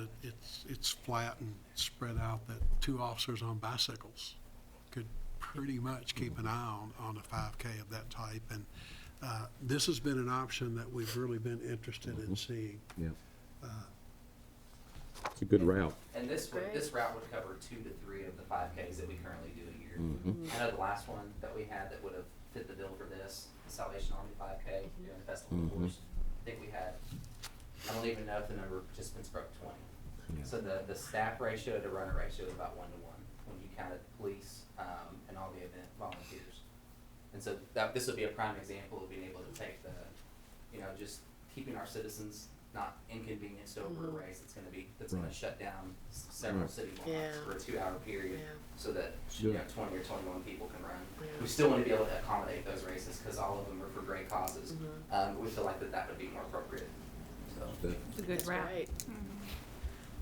it's flat and spread out, that 2 officers on bicycles could pretty much keep an eye on a 5K of that type. And this has been an option that we've really been interested in seeing.
Yeah. It's a good route.
And this
Great.
route would cover 2 to 3 of the 5Ks that we currently do a year. I know the last one that we had that would have fit the bill for this, the Salvation Army 5K during the festival course. I think we had, I don't even know if the number of participants broke 20.
Yeah.
So the staff ratio to runner ratio is about 1-to-1 when you counted police and all the event volunteers. And so this would be a prime example of being able to take just keeping our citizens not inconvenienced over a race that's going to shut down several city blocks
Yeah.
for a 2-hour period,
Yeah.
so that 20 or 21 people can run.
Yeah.
We still want to be able to accommodate those races because all of them are for great causes. We feel like that would be more appropriate. So
It's a good route.
Right.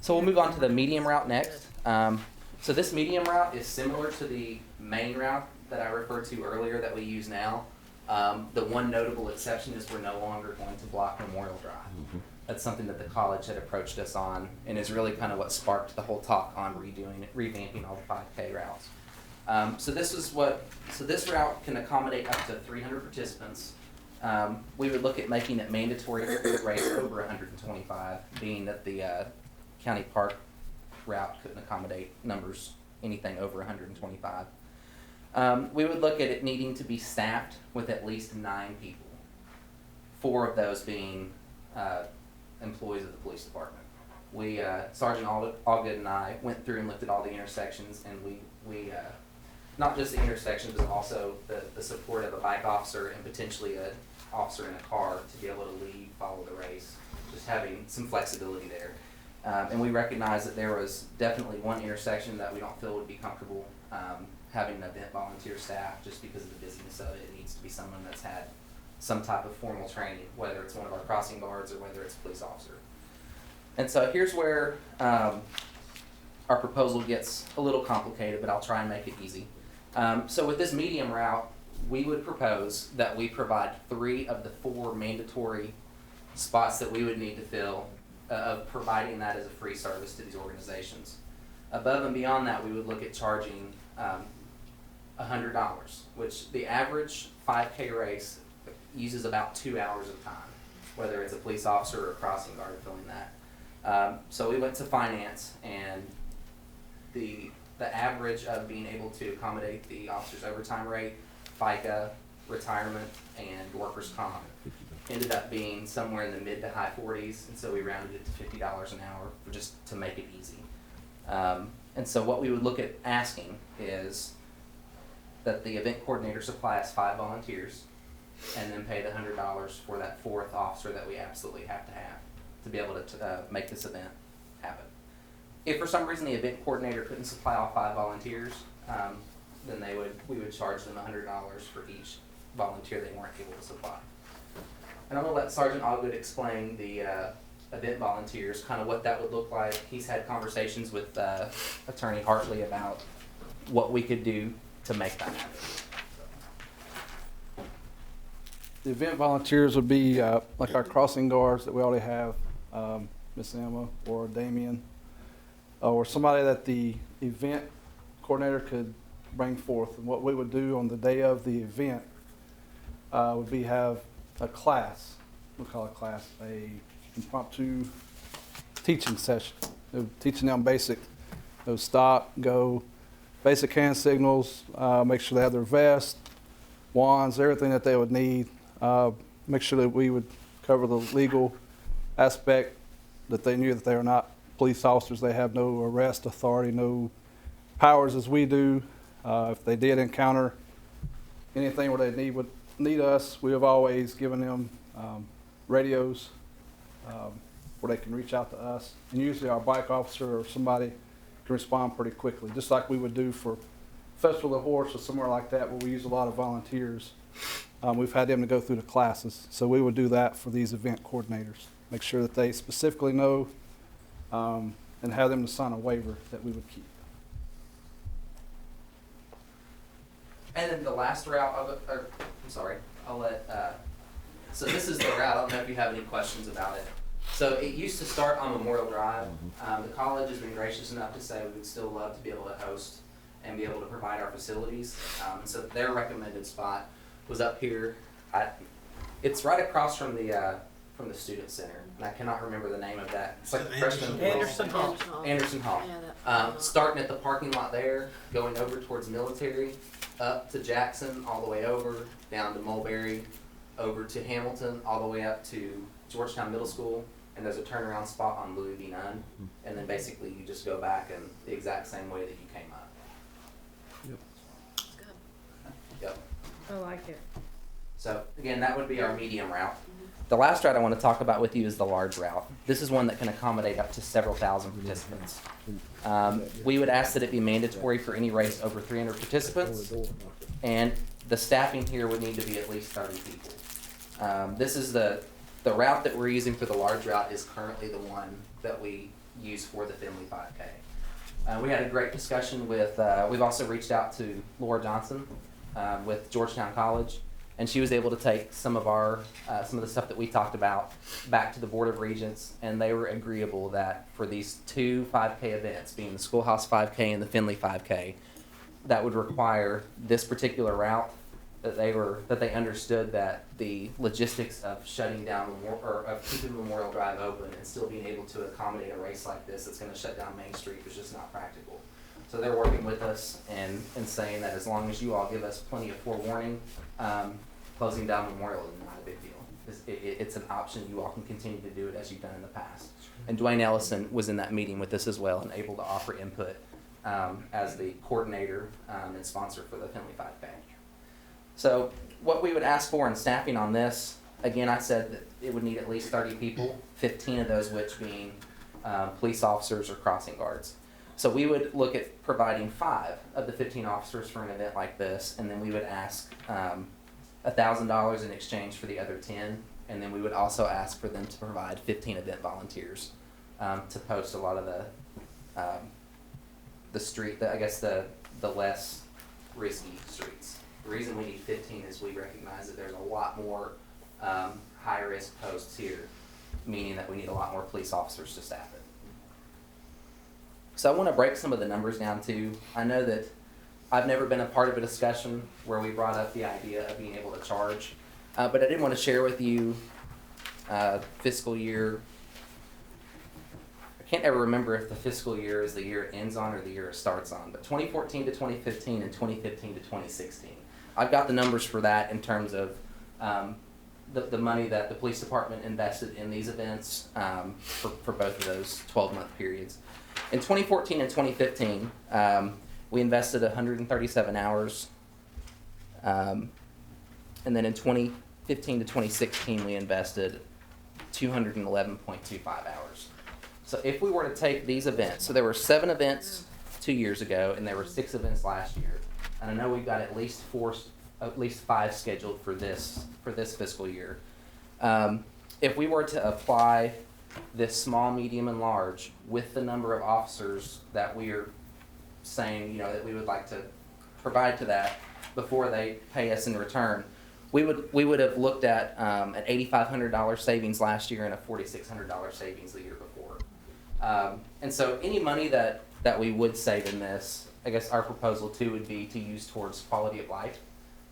So we'll move on to the medium route next. So this medium route is similar to the main route that I referred to earlier that we use now. The one notable exception is we're no longer going to block Memorial Drive. That's something that the college had approached us on, and is really kind of what sparked the whole talk on revamping all the 5K routes. So this route can accommodate up to 300 participants. We would look at making it mandatory to race over 125, being that the county park route couldn't accommodate numbers anything over 125. We would look at it needing to be staffed with at least 9 people, 4 of those being employees of the police department. We, Sergeant Allgood and I went through and looked at all the intersections, and we not just the intersections, but also the support of a bike officer and potentially an officer in a car to be able to lead, follow the race, just having some flexibility there. And we recognize that there was definitely one intersection that we don't feel would be comfortable having an event volunteer staff, just because of the busyness of it. It needs to be someone that's had some type of formal training, whether it's one of our crossing guards or whether it's a police officer. And so here's where our proposal gets a little complicated, but I'll try and make it easy. So with this medium route, we would propose that we provide 3 of the 4 mandatory spots that we would need to fill, of providing that as a free service to these organizations. Above and beyond that, we would look at charging $100, which the average 5K race uses about 2 hours of time, whether it's a police officer or a crossing guard filling that. So we went to finance, and the average of being able to accommodate the officer's overtime rate, FICA, retirement, and workers' comp ended up being somewhere in the mid to high 40s, and so we rounded it to $50 an hour just to make it easy. And so what we would look at asking is that the event coordinator supply us 5 volunteers, and then pay the $100 for that 4th officer that we absolutely have to be able to make this event happen. If for some reason the event coordinator couldn't supply all 5 volunteers, then we would charge them $100 for each volunteer they weren't able to supply. And I'm going to let Sergeant Allgood explain the event volunteers, kind of what that would look like. He's had conversations with Attorney Hartley about what we could do to make that happen.
The event volunteers would be like our crossing guards that we already have, Miss Emma or Damien, or somebody that the event coordinator could bring forth. And what we would do on the day of the event would be have a class, we call it class, a impromptu teaching session, teaching them basic, stop, go, basic hand signals, make sure they have their vest, wands, everything that they would need. Make sure that we would cover the legal aspect, that they knew that they are not police officers. They have no arrest authority, no powers as we do. If they did encounter anything where they need us, we have always given them radios where they can reach out to us. And usually our bike officer or somebody can respond pretty quickly, just like we would do for Festival of the Horse or somewhere like that where we use a lot of volunteers. We've had them to go through the classes. So we would do that for these event coordinators. Make sure that they specifically know and have them to sign a waiver that we would keep.
And then the last route, I'll let, so this is the route. I don't know if you have any questions about it. So it used to start on Memorial Drive. The college has been gracious enough to say we would still love to be able to host and be able to provide our facilities. So their recommended spot was up here. It's right across from the student center, and I cannot remember the name of that. It's like the freshman
Anderson Hall.
Anderson Hall. Starting at the parking lot there, going over towards Military, up to Jackson, all the way over, down to Mulberry, over to Hamilton, all the way up to Georgetown Middle School, and there's a turnaround spot on Louis V. Nunn, and then basically you just go back in the exact same way that you came up. Yep.
I like it.
So again, that would be our medium route. The last route I want to talk about with you is the large route. This is one that can accommodate up to several thousand participants. We would ask that it be mandatory for any race over 300 participants, and the staffing here would need to be at least 30 people. This is the The route that we're using for the large route is currently the one that we use for the Finley 5K. We had a great discussion with, we've also reached out to Laura Johnson with Georgetown College, and she was able to take some of the stuff that we talked about back to the Board of Regents, and they were agreeable that for these two 5K events, being the Schoolhouse 5K and the Finley 5K, that would require this particular route, that they understood that the logistics of shutting down or of keeping Memorial Drive open and still being able to accommodate a race like this that's going to shut down Main Street was just not practical. So they're working with us and saying that as long as you all give us plenty of forewarning, closing down Memorial is not a big deal. It's an option. You all can continue to do it as you've done in the past. And Dwayne Ellison was in that meeting with us as well and able to offer input as the coordinator and sponsor for the Finley 5K. So what we would ask for in staffing on this, again, I said that it would need at least 30 people, 15 of those which being police officers or crossing guards. So we would look at providing 5 of the 15 officers for an event like this, and then we would ask $1,000 in exchange for the other 10, and then we would also ask for them to provide 15 event volunteers to post a lot of the street, I guess the less risky streets. The reason we need 15 is we recognize that there's a lot more high-risk posts here, meaning that we need a lot more police officers to staff it. So I want to break some of the numbers down too. I know that I've never been a part of a discussion where we brought up the idea of being able to charge, but I did want to share with you fiscal year. I can't ever remember if the fiscal year is the year it ends on or the year it starts on, but 2014 to 2015 and 2015 to 2016. I've got the numbers for that in terms of the money that the police department invested in these events for both of those 12-month periods. In 2014 and 2015, we invested 137 hours. And then in 2015 to 2016, we invested 211.25 hours. So if we were to take these events, so there were 7 events 2 years ago, and there were 6 events last year. And I know we've got at least 5 scheduled for this fiscal year. If we were to apply this small, medium, and large with the number of officers that we are saying, that we would like to provide to that before they pay us in return, we would have looked at an $8,500 savings last year and a $4,600 savings the year before. And so any money that we would save in this, I guess our proposal too would be to use towards quality of life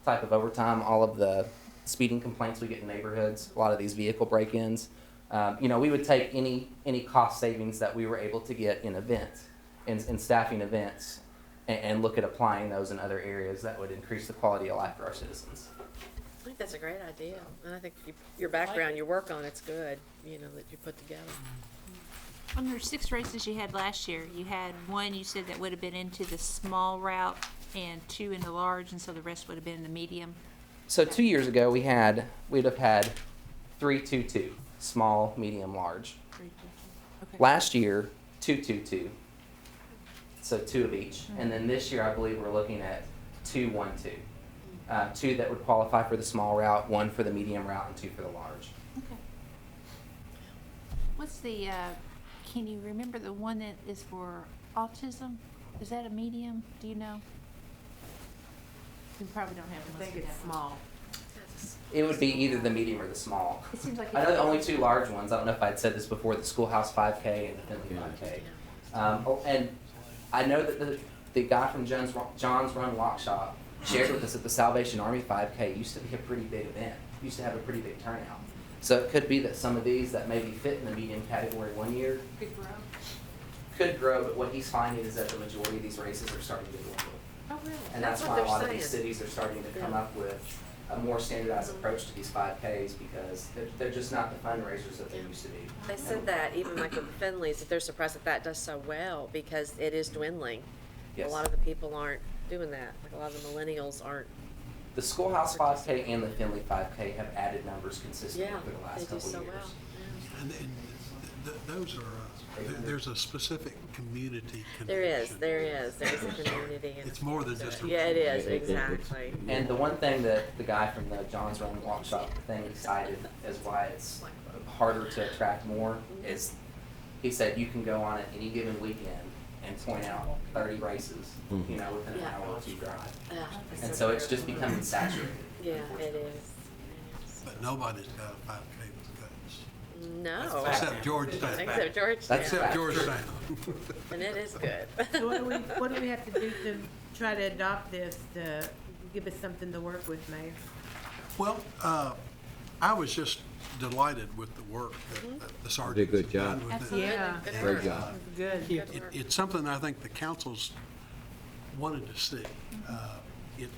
type of overtime, all of the speeding complaints we get in neighborhoods, a lot of these vehicle break-ins. We would take any cost savings that we were able to get in events, in staffing events, and look at applying those in other areas that would increase the quality of life for our citizens.
I think that's a great idea, and I think your background, your work on it's good, that you put together.
On your 6 races you had last year, you had one you said that would have been into the small route and 2 in the large, and so the rest would have been in the medium.
So 2 years ago, we'd have had 3-2-2, small, medium, large.
3, 2, 2. Okay.
Last year, 2-2-2, so 2 of each. And then this year, I believe we're looking at 2-1-2. 2 that would qualify for the small route, 1 for the medium route, and 2 for the large.
Okay. What's the, can you remember the one that is for autism? Is that a medium? Do you know? You probably don't have
I
one.
think it's small.
It would be either the medium or the small.
It seems like
I know the only 2 large ones, I don't know if I'd said this before, the Schoolhouse 5K and the Finley 5K. And I know that the guy from John's Run Walk Shop shared with us that the Salvation Army 5K used to be a pretty big event, used to have a pretty big turnout. So it could be that some of these that maybe fit in the medium category one year could grow, but what he's finding is that the majority of these races are starting to dwindle.
Oh, really?
And that's why a lot of these cities are starting to come up with a more standardized approach to these 5Ks because they're just not the fundraisers that they used to be.
They said that, even like with the Finleys, that they're surprised that does so well because it is dwindling.
Yes.
A lot of the people aren't doing that. Like a lot of the millennials aren't.
The Schoolhouse 5K and the Finley 5K have added numbers consistently
Yeah,
for the
they
last
do
couple
so
years.
well.
And Those are, there's a specific community
There is,
connection.
there's a community. And
It's more than just a.
Yeah, it is, exactly.
And the one thing that the guy from the John's Run Walk Shop thing cited as why it's harder to attract more is, he said you can go on at any given weekend and point out 30 races, you know, within an hour or two drive. And so it's just becoming saturated.
Yeah, it is.
But nobody's got a 5K with guts.
No.
Except Georgetown.
Except Georgetown.
Except Georgetown.
And it is good.
So what do we have to do to try to adopt this, to give us something to work with, Mayor?
Well, I was just delighted with the work that the sergeant.
Did a good job.
Yeah.
Great job.
Good.
It's something I think the councils wanted to see. It,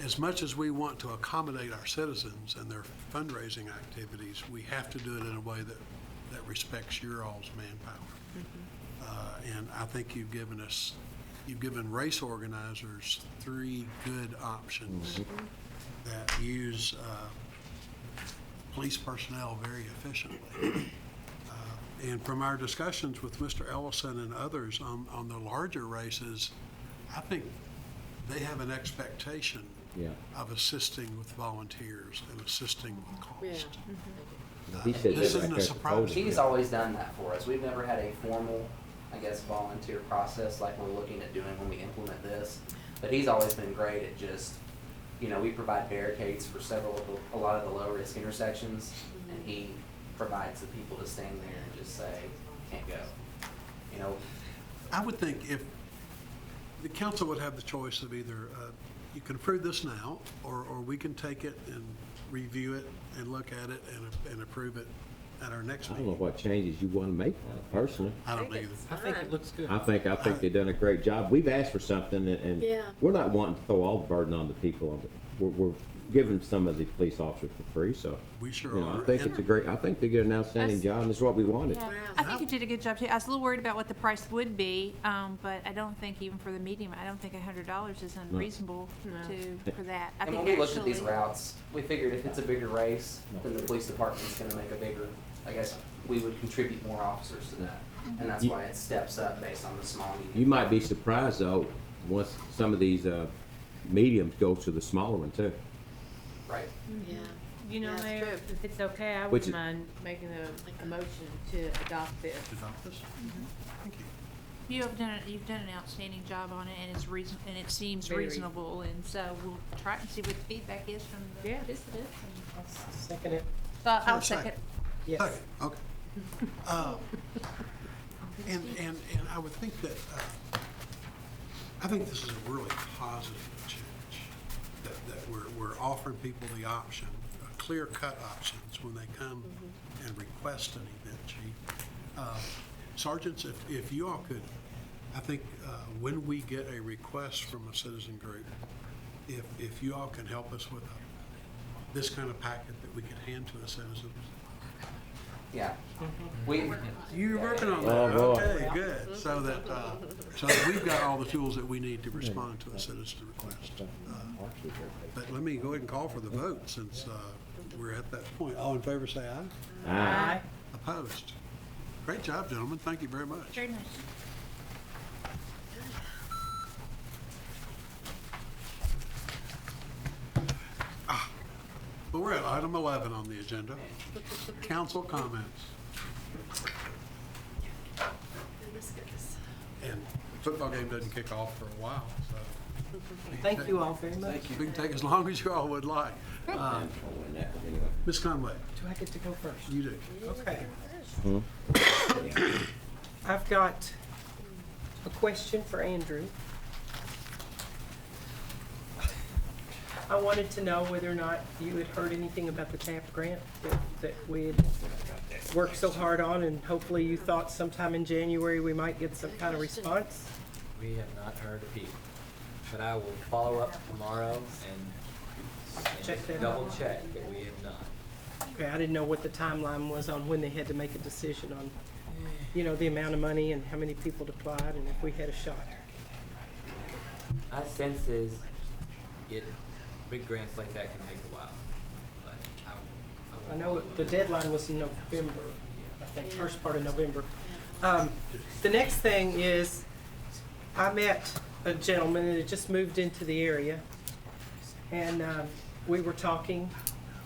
as much as we want to accommodate our citizens and their fundraising activities, we have to do it in a way that respects your all's manpower. And I think you've given race organizers 3 good options that use police personnel very efficiently. And from our discussions with Mr. Ellison and others on the larger races, I think they have an expectation of assisting with volunteers and assisting with
Yeah.
cost.
He said
This
that
isn't
right
a
there.
surprise.
He's always done that for us. We've never had a formal, I guess, volunteer process like we're looking at doing when we implement this. But he's always been great at just, you know, we provide barricades for a lot of the low-risk intersections, and he provides the people to stand there and just say, can't go. You know,
I would think if the council would have the choice of either, you can approve this now, or we can take it and review it and look at it and approve it at our next
I don't know
meeting.
what changes you want to make on it personally.
I don't either.
I think it looks good.
I think they've done a great job. We've asked for something, and
Yeah.
we're not wanting to throw all the burden on the people. We're giving some of the police officers for free, so.
We sure
You know,
are.
I think it's a great, I think they did an outstanding job, and it's what we wanted.
Yeah, I think you did a good job too. I was a little worried about what the price would be, but I don't think even for the medium, I don't think $100 is unreasonable for that. I
and
think
when we looked at
actually-
these routes, we figured if it's a bigger race, then the police department's gonna make a bigger, I guess, we would contribute more officers to that. And that's why it steps up based on the small, medium.
You might be surprised, though, once some of these mediums go to the smaller one, too.
Right.
Yeah.
You know,
Yeah, it's
Mayor,
true.
if it's okay, I
Which
wouldn't
is-
mind making a motion to adopt this.
Adopt this? Thank you.
You've done an outstanding job on it, and it's and it seems
Very
reasonable, and so we'll try and see what the feedback is from the
Yeah.
participants.
Second it.
So I'll
Second.
second.
Yes.
Okay, okay. And I would think that, I think this is a really positive change, that we're offering people the option, clear-cut options when they come and request an event chief. Sergeants, if you all could, I think when we get a request from a citizen group, if you all can help us with this kind of packet that we can hand to the citizens.
Yeah.
You're working on that,
Oh, boy.
okay, good, so that we've got all the tools that we need to respond to a citizen request. But let me go ahead and call for the vote, since we're at that point. All in favor, say aye.
Aye.
Opposed? Great job, gentlemen, thank you very much.
Very nice.
Well, we're at item 11 on the agenda. Council comments. And football game doesn't kick off for a while, so.
Thank you all very much.
We can take as long as you all would like. Ms. Conway,
Do I get to go first?
you do.
Okay. I've got a question for Andrew. I wanted to know whether or not you had heard anything about the TAP grant that we had worked so hard on, and hopefully you thought sometime in January we might get some kind of response.
We have not heard a peep, but I will follow up tomorrow and
Check that out.
double check that we have not.
Okay, I didn't know what the timeline was on when they had to make a decision on, you know, the amount of money and how many people applied and if we had a shot.
My sense is big grants like that can take a while, but I will
I know the deadline was in November, I think, first part of November. The next thing is, I met a gentleman that had just moved into the area, and we were talking.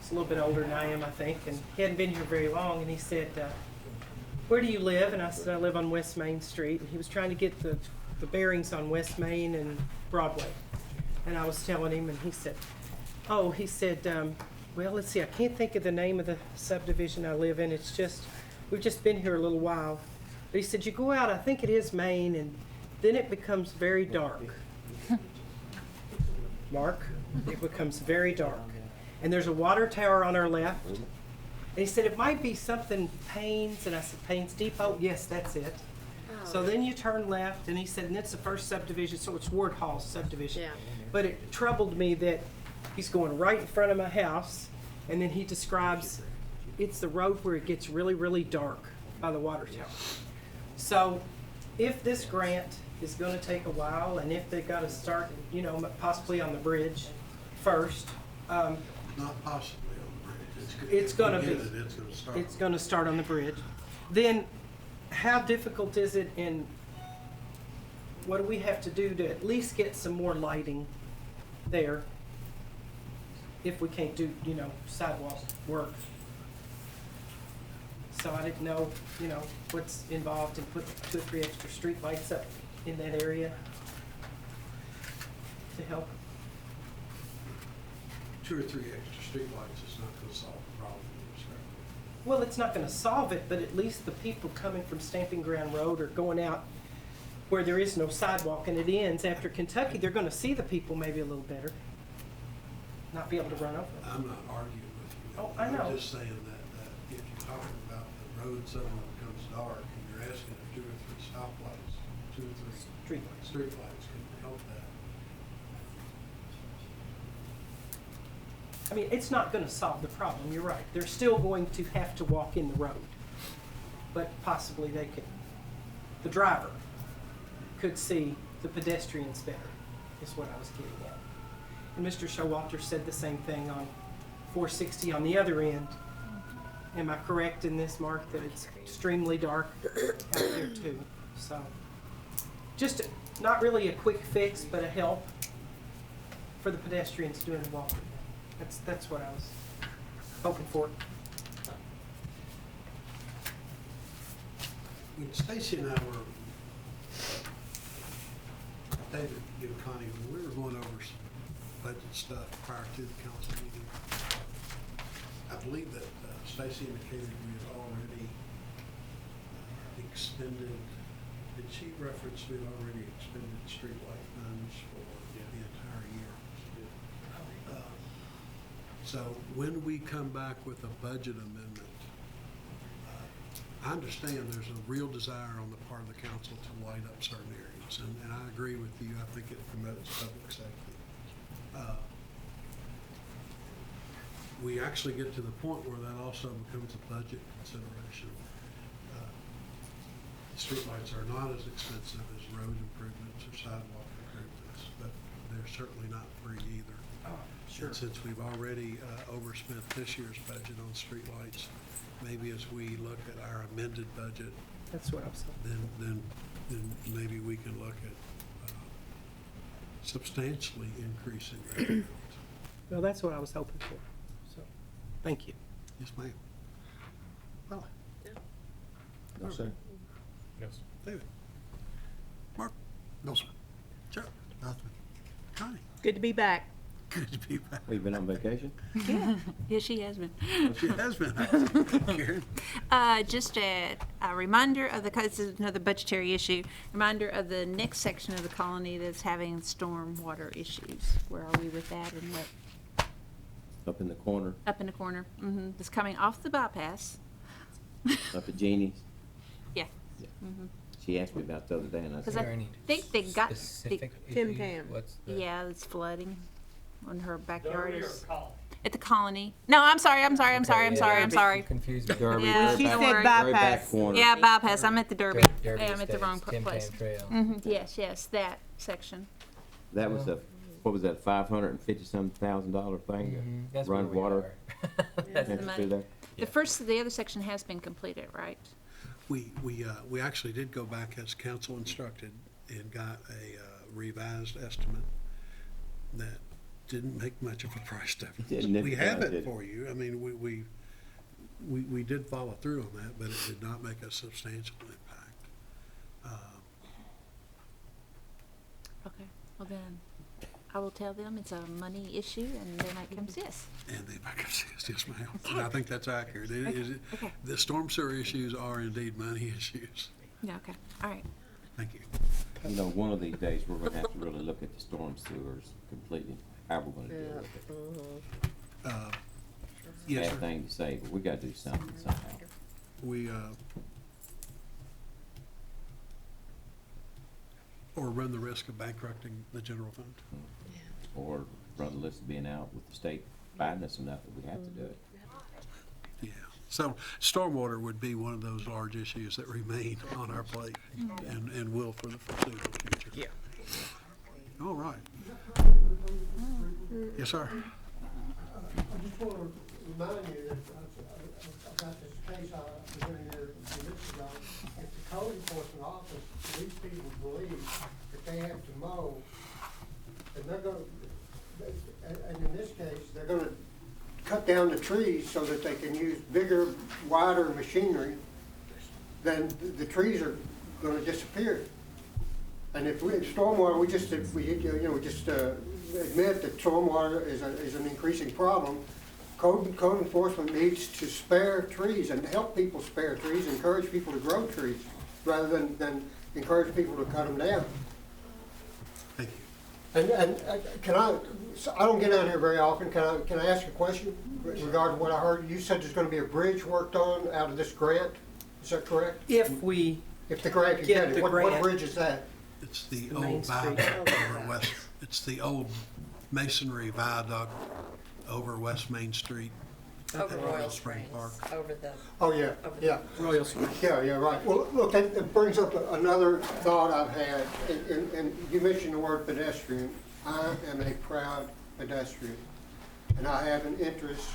He's a little bit older than I am, I think, and he hadn't been here very long, and he said, where do you live? And I said, I live on West Main Street, and he was trying to get the bearings on West Main and Broadway. And I was telling him, and he said, well, let's see, I can't think of the name of the subdivision I live in. It's just, we've just been here a little while. But he said, you go out, I think it is Main, and then it becomes very dark. Mark, it becomes very dark. And there's a water tower on our left. And he said, it might be something Payne's, and I said, Payne's Depot? Yes, that's it. So then you turn left, and he said, and it's the first subdivision, so it's Ward Hall's subdivision.
Yeah.
But it troubled me that he's going right in front of my house, and then he describes it's the road where it gets really, really dark by the water tower. So if this grant is going to take a while, and if they got to start, you know, possibly on the bridge first,
Not possibly on the bridge.
it's going to
If
be.
we get it, it's gonna start.
It's going to start on the bridge. Then, how difficult is it, and what do we have to do to at least get some more lighting there if we can't do, you know, sidewalk work? So I didn't know, you know, what's involved in putting 2 or 3 extra street lights up in that area to help.
2 or 3 extra streetlights is not gonna solve the problem.
Well, it's not gonna solve it, but at least the people coming from Stamping Ground Road or going out where there is no sidewalk and it ends after Kentucky, they're gonna see the people maybe a little better. Not be able to run over them.
I'm not arguing with you.
Oh, I know.
I'm just saying that if you're talking about the road suddenly becomes dark and you're asking if 2 or 3 stoplights, 2 or 3 streetlights can help that.
I mean, it's not gonna solve the problem, you're right. They're still going to have to walk in the road. But possibly they could, the driver could see the pedestrians better, is what I was getting at. And Mr. Showalter said the same thing on 460 on the other end. Am I correct in this, Mark, that it's extremely dark out there too? So, just not really a quick fix, but a help for the pedestrians doing the walking. That's what I was hoping for.
When Stacy and I were, David, you and Connie, when we were going over some budget stuff prior to the council meeting, I believe that Stacy indicated we had already expended, did she reference we had already expended streetlight funds for the entire year? So when we come back with a budget amendment, I understand there's a real desire on the part of the council to light up certain areas, and I agree with you. I think it promotes public safety. We actually get to the point where that also becomes a budget consideration. Streetlights are not as expensive as road improvements or sidewalk improvements, but they're certainly not free either. And since we've already overspent this year's budget on streetlights, maybe as we look at our amended budget,
That's what I was hoping.
then maybe we can look at substantially increasing that amount.
Well, that's what I was hoping for. So, thank you.
Yes, ma'am. Well,
No, sir.
Yes.
David. Mark? No, sir. Joe? Nothing. Connie?
Good to be back.
Good to be back.
We've been on vacation?
Yeah, yeah, she has been.
She has been. Karen?
Just a reminder of this is another budgetary issue, reminder of the next section of the colony that's having stormwater issues. Where are we with that and what,
Up in the corner,
up in the corner? Mm-hmm, it's coming off the bypass.
up at Jeannie's.
Yeah.
She asked me about it the other day, and I
Because
said,
I think they got,
Specific
Tim
issues?
Tam.
What's the?
yeah, it's flooding on her backyard.
Derby or
Is
Colony?
at the colony. No, I'm sorry. I'm sorry.
Confused me.
Derby,
Yeah,
very
she
back-
said
very back
bypass.
corner.
Yeah, bypass. I'm at the Derby.
Derby
Yeah, I'm at the wrong
Estates, Tim
place.
Tam Trail.
Yes, that section.
That was a what was that, $550-some-thousand thing?
That's
to Run
where we
water.
That's the
Have to
money.
do that?
The other section has been completed, right?
We actually did go back as council instructed and got a revised estimate that didn't make much of a price
Didn't
difference.
it?
We have
Yeah,
it
did.
for you. I mean, we did follow through on that, but it did not make a substantial impact.
Okay, well then, I will tell them it's a money issue and they might come see us.
And they back up, yes, ma'am. And I think that's accurate. It is,
Okay.
the storm sewer issues are indeed money issues.
Yeah, okay, all right.
Thank you.
You know, one of these days, we're gonna have to really look at the storm sewers completely, how we're gonna deal with it.
Yes,
Bad
sir.
thing to say, but we gotta do something somehow.
We, or run the risk of bankrupting the general fund.
Or run the risk of being out with the state fining us enough that we have to do it.
Yeah, so stormwater would be one of those large issues that remain on our plate and will for the foreseeable future.
Yeah.
All right. Yes, sir.
I just want to remind you that about this case I presented here a few minutes ago. If the code enforcement office, these people believe that they have to mow, and they're going to, and in this case, they're going to cut down the trees so that they can use bigger, wider machinery, then the trees are going to disappear. And if stormwater, we just admit that stormwater is an increasing problem. Code enforcement needs to spare trees and help people spare trees, encourage people to grow trees, rather than encourage people to cut them down.
Thank you.
And can I don't get down here very often, can I ask a question regarding what I heard? You said there's gonna be a bridge worked on out of this grant, is that correct?
If we
If the grant can
Get
get it,
the
what
grant.
bridge is that?
It's the
The Main
old
Street.
viaduct over West, it's the old masonry viaduct over West Main Street.
Over
at
Royal
Spring
Springs,
Park.
over the,
Oh, yeah, yeah.
Royal Springs.
Yeah, right. Well, look, that brings up another thought I've had, and you mentioned the word pedestrian. I am a proud pedestrian, and I have an interest,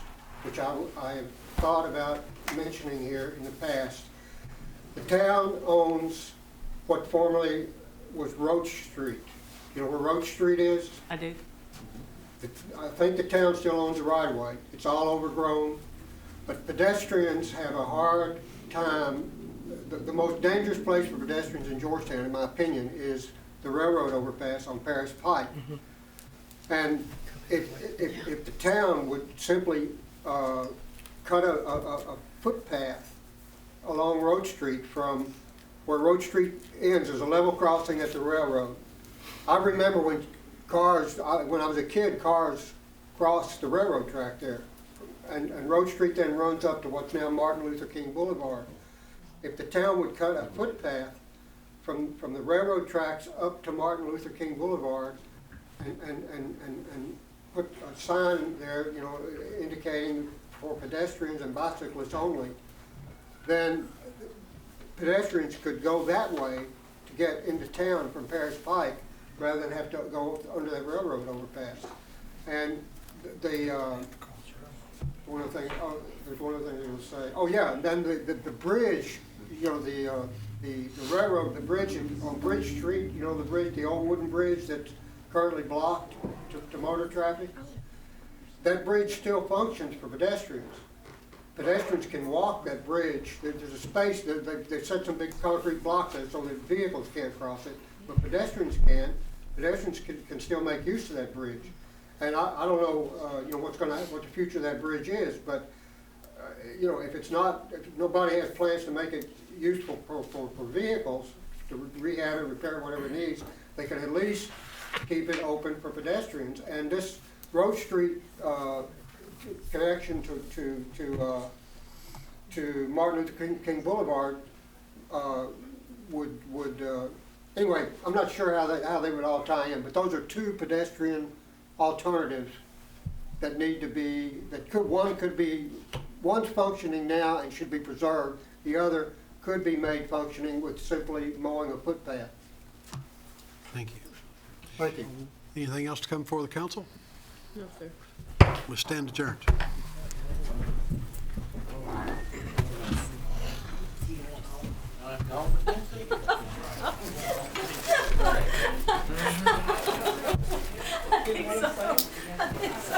which I have thought about mentioning here in the past. The town owns what formerly was Roach Street. You know where Roach Street is?
I do.
I think the town still owns the right of way. It's all overgrown, but pedestrians have a hard time. The most dangerous place for pedestrians in Georgetown, in my opinion, is the railroad overpass on Paris Pike. And if the town would simply cut a footpath along Road Street from where Road Street ends, there's a level crossing at the railroad. I remember when when I was a kid, cars crossed the railroad track there. And Road Street then runs up to what's now Martin Luther King Boulevard. If the town would cut a footpath from the railroad tracks up to Martin Luther King Boulevard and put a sign there, you know, indicating for pedestrians and bicyclists only, then pedestrians could go that way to get into town from Paris Pike rather than have to go under that railroad overpass. And one of the things, there's one other thing I was going to say. Oh yeah, and then the bridge, you know, the railroad, the bridge on Bridge Street, you know, the bridge, the old wooden bridge that's currently blocked to motor traffic. That bridge still functions for pedestrians. Pedestrians can walk that bridge. There's a space, they set some big concrete blocks there so that vehicles can't cross it, but pedestrians can. Pedestrians can still make use of that bridge. And I don't know, you know, what the future of that bridge is, but, you know, if nobody has plans to make it useful for vehicles, to rehab it, repair whatever it needs, they can at least keep it open for pedestrians. And this Road Street connection to Martin Luther King Boulevard would anyway, I'm not sure how they would all tie in, but those are two pedestrian alternatives that need to be, one's functioning now and should be preserved. The other could be made functioning with simply mowing a footpath.
Thank you.
Thank you.
Anything else to come before the council?
No, sir.
We stand adjourned.
I think so.